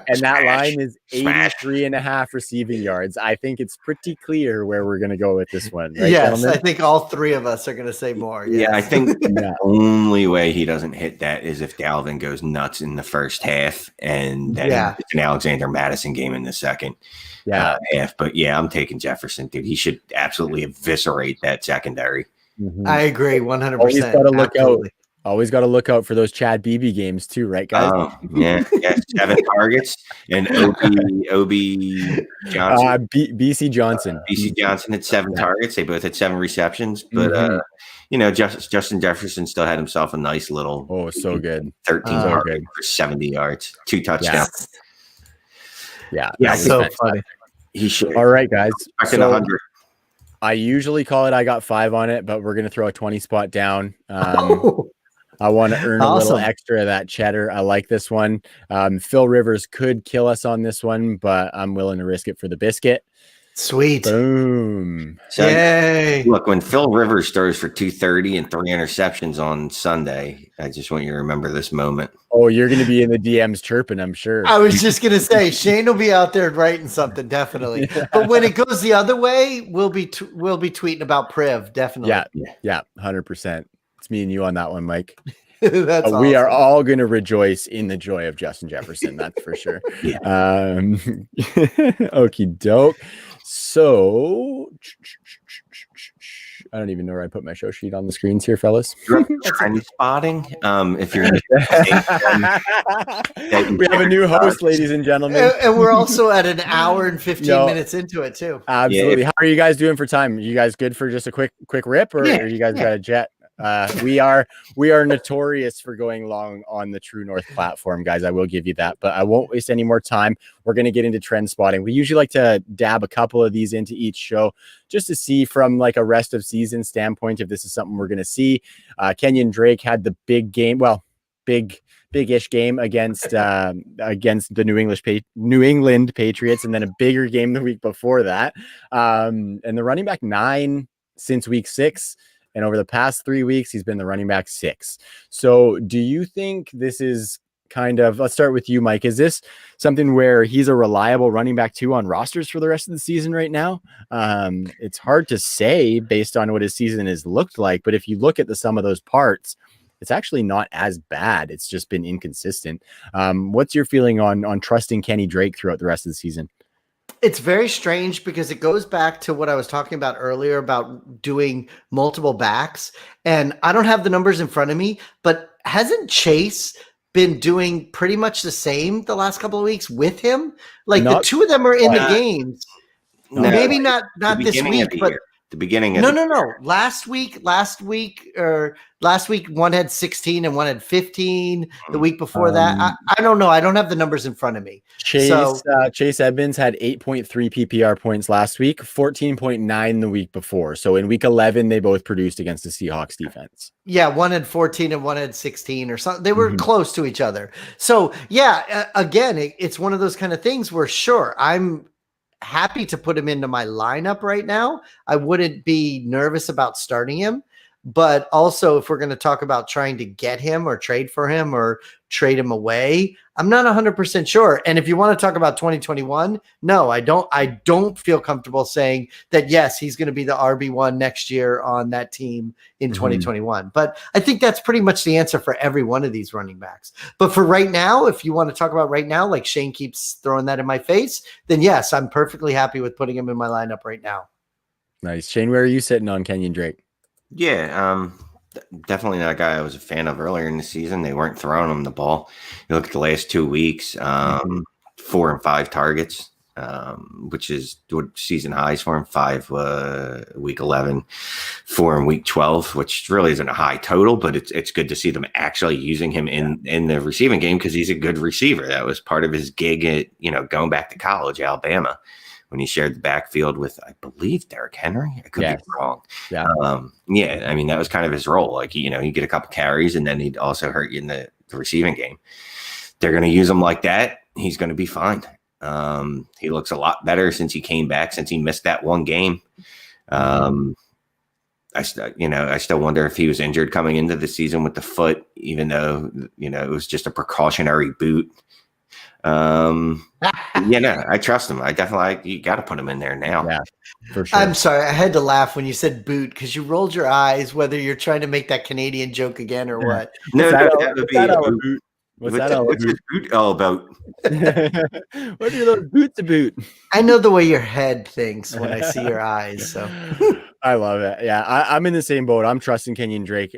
And that line is 83.5 receiving yards. I think it's pretty clear where we're going to go with this one. Right, yes, gentlemen? I think all three of us are going to say more. Yes. Yeah, I think the only way he doesn't hit that is if Dalvin goes nuts in the first half, and then it's an Alexander Madison game in the second half. But I'm taking Jefferson, dude. He should absolutely eviscerate that secondary. Mm-hmm. I agree 100%. Always got to look out. Always got to look out for those Chad Beebe games too, right, guys? Yeah, 7 targets, and OB Johnson, BC Johnson. BC Johnson had 7 targets. They both had 7 receptions, but Justin Jefferson still had himself a nice little. So good. 13 targets for 70 yards, 2 touchdowns. Yeah, so funny. He should. All right, guys. So, 100. I usually call it I got 5 on it, but we're going to throw a 20 spot down. I want to earn a little extra of that cheddar. I like this one. Phil Rivers could kill us on this one, but I'm willing to risk it for the biscuit. Sweet. Boom. So, Yay. look, when Phil Rivers throws for 230 and 3 interceptions on Sunday, I just want you to remember this moment. Oh, you're going to be in the DMs chirping, I'm sure. I was just going to say, Shane will be out there writing something, definitely. Yeah. But when it goes the other way, we'll be tweeting about Priv, definitely. Yeah, 100%. It's me and you on that one, Mike. That's awesome. We are all going to rejoice in the joy of Justin Jefferson. That's for sure. Yeah. Okie doke. So I don't even know where I put my show sheet on the screens here, fellas. Trend spotting. If you're We have a new host, ladies and gentlemen. And we're also at an hour and 15 minutes into it too. Absolutely. How are you guys doing for time? You guys good for just a quick rip, or you guys got a jet? We are notorious for going long on the True North platform, guys. I will give you that, but I won't waste any more time. We're going to get into trend spotting. We usually like to dab a couple of these into each show just to see from like a rest of season standpoint if this is something we're going to see. Kenyon Drake had the big game, big-ish game against the New England Patriots, and then a bigger game the week before that. And the running back 9 since week 6. And over the past 3 weeks, he's been the running back 6. So do you think this is kind of, let's start with you, Mike. Is this something where he's a reliable running back 2 on rosters for the rest of the season right now? It's hard to say based on what his season has looked like. But if you look at the sum of those parts, it's actually not as bad. It's just been inconsistent. What's your feeling on trusting Kenny Drake throughout the rest of the season? It's very strange because it goes back to what I was talking about earlier about doing multiple backs. And I don't have the numbers in front of me, but hasn't Chase been doing pretty much the same the last couple of weeks with him? Like the two of them are in the games. No, maybe not this week, but the beginning of no. Last week, one had 16 and one had 15. The week before that, I don't know. I don't have the numbers in front of me. Chase Edmonds had 8.3 PPR points last week, 14.9 the week before. So in week 11, they both produced against the Seahawks defense. Yeah, one had 14 and one had 16 or something. They were close to each other. So yeah, again, it's one of those kind of things where sure, I'm happy to put him into my lineup right now. I wouldn't be nervous about starting him, but also if we're going to talk about trying to get him or trade for him or trade him away, I'm not 100% sure. And if you want to talk about 2021, no, I don't feel comfortable saying that, yes, he's going to be the RB1 next year on that team in 2021. But I think that's pretty much the answer for every one of these running backs. But for right now, if you want to talk about right now, like Shane keeps throwing that in my face, then yes, I'm perfectly happy with putting him in my lineup right now. Nice. Shane, where are you sitting on Kenyon Drake? Yeah, definitely not a guy I was a fan of earlier in the season. They weren't throwing him the ball. You look at the last 2 weeks, 4 and 5 targets, which is what season highs for him. 5 week 11, 4 in week 12, which really isn't a high total, but it's good to see them actually using him in the receiving game because he's a good receiver. That was part of his gig at going back to college, Alabama, when he shared the backfield with, I believe, Derrick Henry. I could be wrong. Yeah. I mean, that was kind of his role. Like, you get a couple carries and then he'd also hurt you in the receiving game. They're going to use him like that. He's going to be fine. He looks a lot better since he came back, since he missed that one game. I still wonder if he was injured coming into the season with the foot, even though, it was just a precautionary boot. I trust him. I definitely, you got to put him in there now. Yeah, for sure. I'm sorry. I had to laugh when you said boot because you rolled your eyes, whether you're trying to make that Canadian joke again or what. No, that would be a boot. What's his boot all about? What are those boots about? I know the way your head thinks when I see your eyes. So I love it. Yeah, I'm in the same boat. I'm trusting Kenyon Drake.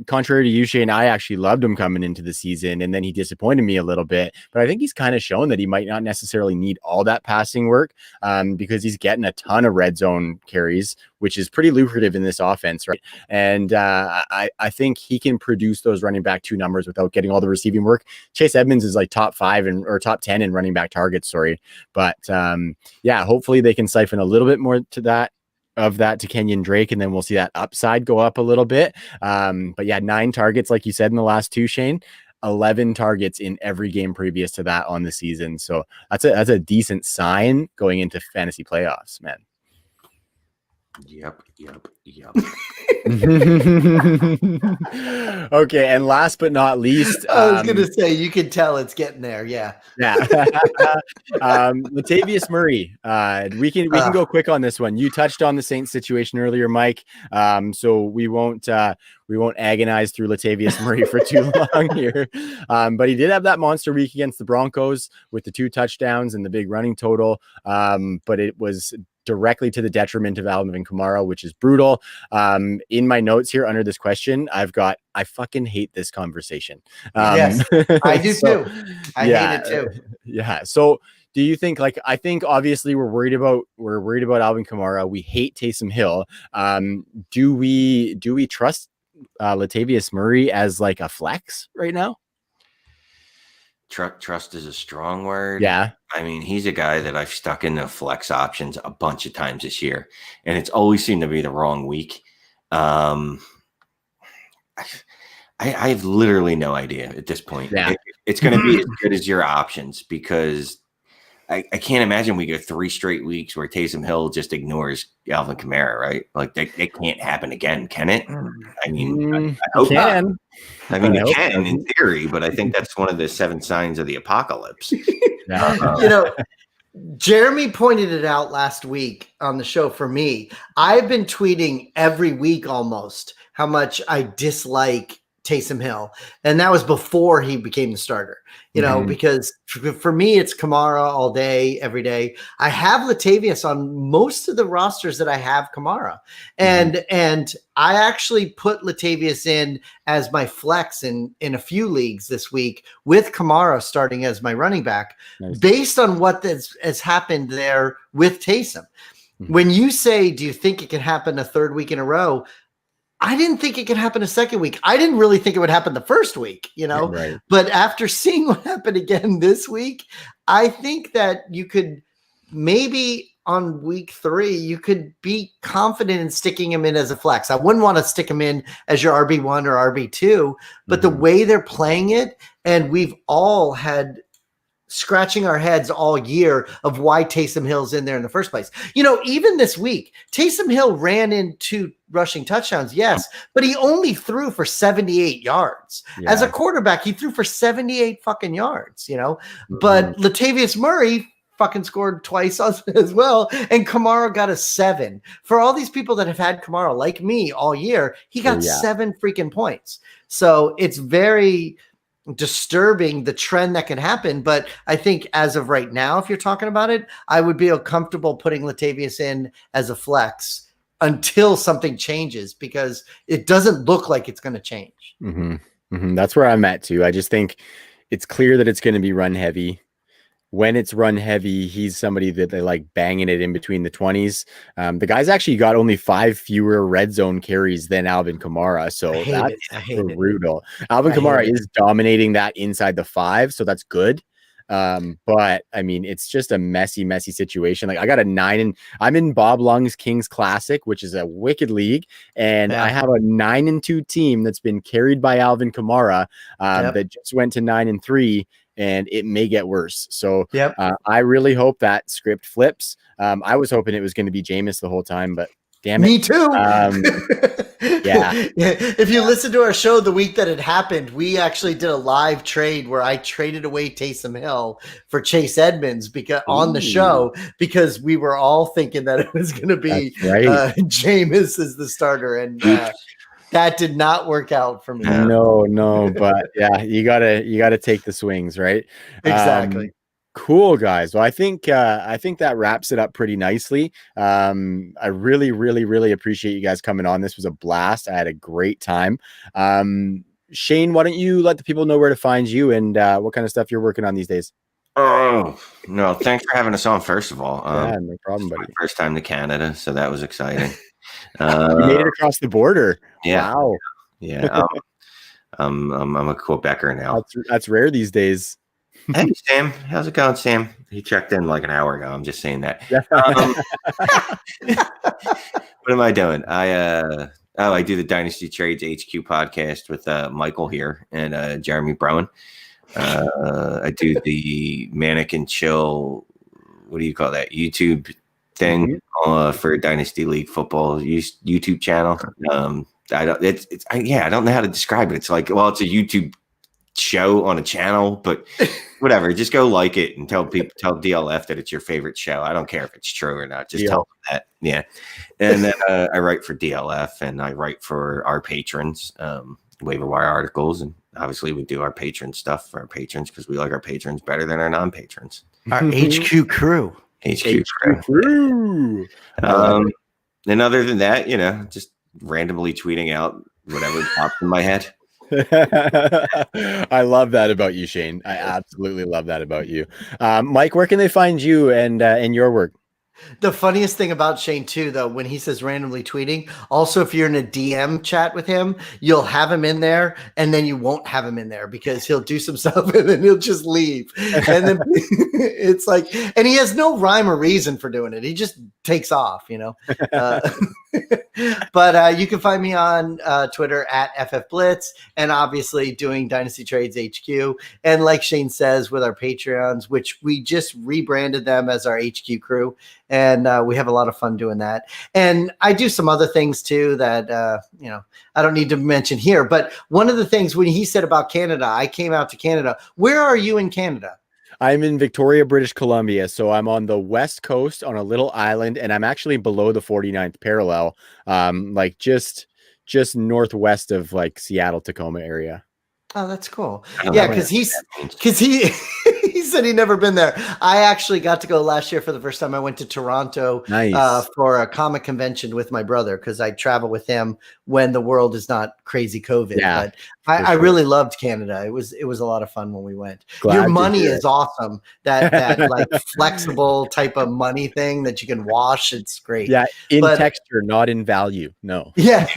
Contrary to you, Shane, I actually loved him coming into the season, and then he disappointed me a little bit. But I think he's kind of shown that he might not necessarily need all that passing work because he's getting a ton of red zone carries, which is pretty lucrative in this offense, right? And I think he can produce those running back 2 numbers without getting all the receiving work. Chase Edmonds is like top 5 or top 10 in running back targets, but hopefully they can siphon a little bit more of that to Kenyon Drake, and then we'll see that upside go up a little bit. But 9 targets, like you said, in the last 2, Shane. 11 targets in every game previous to that on the season. So that's a decent sign going into fantasy playoffs, man. Yep. Okay, and last but not least, I was gonna say you can tell it's getting there. Yeah. Latavius Murray. We can go quick on this one. You touched on the Saints situation earlier, Mike. So we won't agonize through Latavius Murray for too long here. But he did have that monster week against the Broncos with the 2 touchdowns and the big running total. But it was directly to the detriment of Alvin Kamara, which is brutal. In my notes here under this question, I fucking hate this conversation. Yes, I do too. I hate it too. Yeah. So do you think, I think obviously we're worried about Alvin Kamara. We hate Taysom Hill. Do we trust Latavius Murray as a flex right now? Trust is a strong word. Yeah. I mean, he's a guy that I've stuck in the flex options a bunch of times this year, and it's always seemed to be the wrong week. I have literally no idea at this point. Yeah. It's going to be as good as your options, because I can't imagine we go 3 straight weeks where Taysom Hill just ignores Alvin Kamara, right? That can't happen again, can it? I mean, I hope not. I mean, it can in theory, but I think that's one of the 7 signs of the apocalypse. Jeremy pointed it out last week on the show for me. I've been tweeting every week almost how much I dislike Taysom Hill. And that was before he became the starter, because for me, it's Kamara all day, every day. I have Latavius on most of the rosters that I have Kamara. And I actually put Latavius in as my flex in a few leagues this week with Kamara starting as my running back, based on what has happened there with Taysom. When you say, do you think it can happen a 3rd week in a row? I didn't think it could happen a 2nd week. I didn't really think it would happen the 1st week, Right. But after seeing what happened again this week, I think that you could maybe on week 3, you could be confident in sticking him in as a flex. I wouldn't want to stick him in as your RB1 or RB2, but the way they're playing it, and we've all had scratching our heads all year of why Taysom Hill's in there in the first place. Even this week, Taysom Hill ran in 2 rushing touchdowns, yes, but he only threw for 78 yards. Yeah. As a quarterback, he threw for 78 fucking yards, But Latavius Murray fucking scored twice as well, and Kamara got a 7. For all these people that have had Kamara, like me, all year, he got 7 freaking points. So it's very disturbing, the trend that can happen. But I think as of right now, if you're talking about it, I would be comfortable putting Latavius in as a flex until something changes, because it doesn't look like it's going to change. That's where I'm at too. I just think it's clear that it's going to be run heavy. When it's run heavy, he's somebody that they like banging it in between the 20s. The guy's actually got only 5 fewer red zone carries than Alvin Kamara. So that's brutal. Alvin Kamara is dominating that inside the 5. So that's good. But I mean, it's just a messy situation. I got a 9, and I'm in Bob Lung's Kings Classic, which is a wicked league. And I have a 9-2 team that's been carried by Alvin Kamara, that just went to 9-3. And it may get worse. So I really hope that script flips. I was hoping it was going to be Jameis the whole time, but damn it. Me too. Yeah. If you listen to our show the week that it happened, we actually did a live trade where I traded away Taysom Hill for Chase Edmonds on the show, because we were all thinking that it was going to be Jameis as the starter. And that did not work out for me. No, but yeah, you gotta take the swings, right? Exactly. Cool, guys. Well, I think that wraps it up pretty nicely. I really appreciate you guys coming on. This was a blast. I had a great time. Shane, why don't you let the people know where to find you and what kind of stuff you're working on these days? Oh, no, thanks for having us on, first of all. No problem, buddy. My first time to Canada, so that was exciting. You made it across the border. Yeah. Wow. Yeah. I'm a Quebecer now. That's rare these days. Hey, Sam. How's it going, Sam? He checked in like an hour ago. I'm just saying that. What am I doing? Oh, I do the Dynasty Trades HQ podcast with Michael here and Jeremy Brown. I do the Manic and Chill. What do you call that? YouTube thing for Dynasty League Football YouTube channel. I don't know how to describe it. It's like, well, it's a YouTube show on a channel, but whatever. Just go like it and tell DLF that it's your favorite show. I don't care if it's true or not. Just tell them that. Yeah. And then I write for DLF and I write for our patrons, waiver wire articles, and obviously we do our patron stuff for our patrons because we like our patrons better than our non-patrons. Our HQ crew. HQ crew. And other than that, just randomly tweeting out whatever pops in my head. I love that about you, Shane. I absolutely love that about you. Mike, where can they find you and your work? The funniest thing about Shane too, though, when he says randomly tweeting, also if you're in a DM chat with him, you'll have him in there and then you won't have him in there because he'll do some stuff and then he'll just leave. And then it's like, and he has no rhyme or reason for doing it. He just takes off, But you can find me on Twitter at FFBlitz and obviously doing Dynasty Trades HQ. And like Shane says, with our Patreons, which we just rebranded them as our HQ crew. And we have a lot of fun doing that. And I do some other things too that, I don't need to mention here. But one of the things when he said about Canada, I came out to Canada. Where are you in Canada? I'm in Victoria, British Columbia. So I'm on the west coast on a little island, and I'm actually below the 49th parallel, like just northwest of like Seattle, Tacoma area. Oh, that's cool. Yeah, because he said he'd never been there. I actually got to go last year for the first time. I went to Toronto for a comic convention with my brother because I travel with him when the world is not crazy COVID. Yeah, but I really loved Canada. It was a lot of fun when we went. Your money is awesome. That like flexible type of money thing that you can wash. It's great. Yeah, texture, not in value. No. Yeah,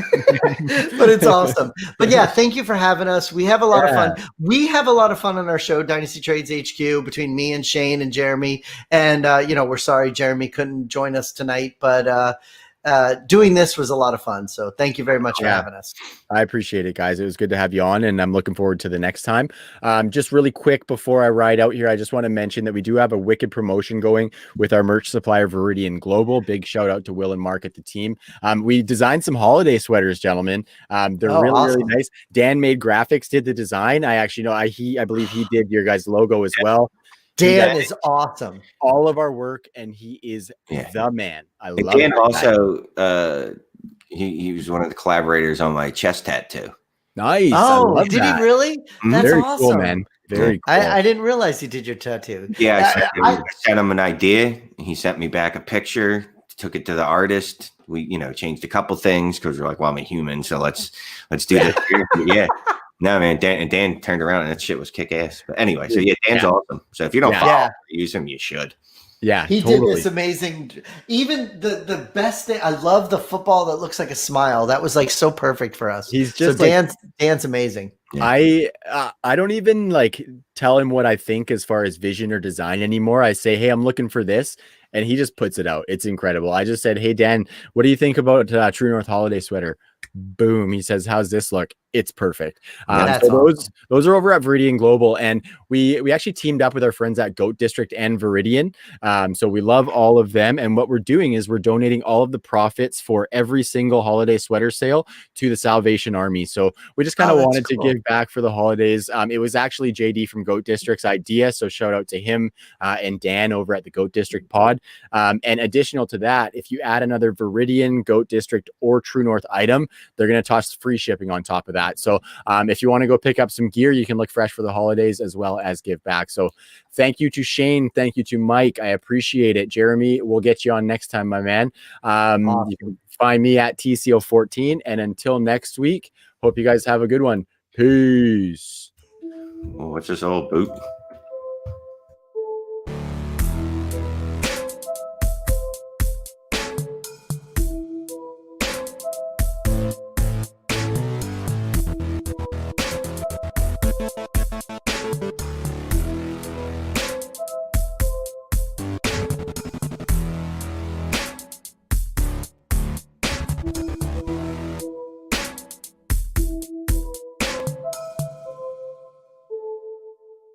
but it's awesome. But yeah, thank you for having us. We have a lot of fun. We have a lot of fun on our show, Dynasty Trades HQ, between me and Shane and Jeremy. And, we're sorry Jeremy couldn't join us tonight, but doing this was a lot of fun. So thank you very much for having us. I appreciate it, guys. It was good to have you on, and I'm looking forward to the next time. Just really quick before I ride out here, I just want to mention that we do have a wicked promotion going with our merch supplier, Viridian Global. Big shout out to Will and Mark at the team. We designed some holiday sweaters, gentlemen. They're really nice. Dan made graphics, did the design. I actually know I believe he did your guys' logo as well. Dan is awesome. All of our work, and he is the man. I love Dan also, he was one of the collaborators on my chest tattoo. Nice. Oh, did he really? That's very awesome. Cool, man. Very cool. I didn't realize he did your tattoo. Yeah, I sent him an idea. He sent me back a picture, took it to the artist. We, changed a couple things because we're like, well, I'm a human, so let's do this. Yeah. No, man, Dan turned around and that shit was kick ass. But anyway, so Dan's awesome. So if you don't follow or use him, you should. Yeah, he did this amazing. Even the best thing. I love the football that looks like a smile. That was like so perfect for us. He's just Dan's amazing. Yeah. I don't even like tell him what I think as far as vision or design anymore. I say, hey, I'm looking for this, and he just puts it out. It's incredible. I just said, hey, Dan, what do you think about True North holiday sweater? Boom. He says, how's this look? It's perfect. So those are over at Viridian Global, and we actually teamed up with our friends at Goat District and Viridian. So we love all of them. And what we're doing is we're donating all of the profits for every single holiday sweater sale to the Salvation Army. So we just kind of wanted to give back for the holidays. It was actually JD from Goat District's idea. So shout out to him and Dan over at the Goat District pod. And additional to that, if you add another Viridian, Goat District, or True North item, they're going to toss free shipping on top of that. So if you want to go pick up some gear, you can look fresh for the holidays as well as give back. So thank you to Shane. Thank you to Mike. I appreciate it. Jeremy, we'll get you on next time, my man. Awesome. You can find me at TCO14. And until next week, hope you guys have a good one. Peace. What's this old boot?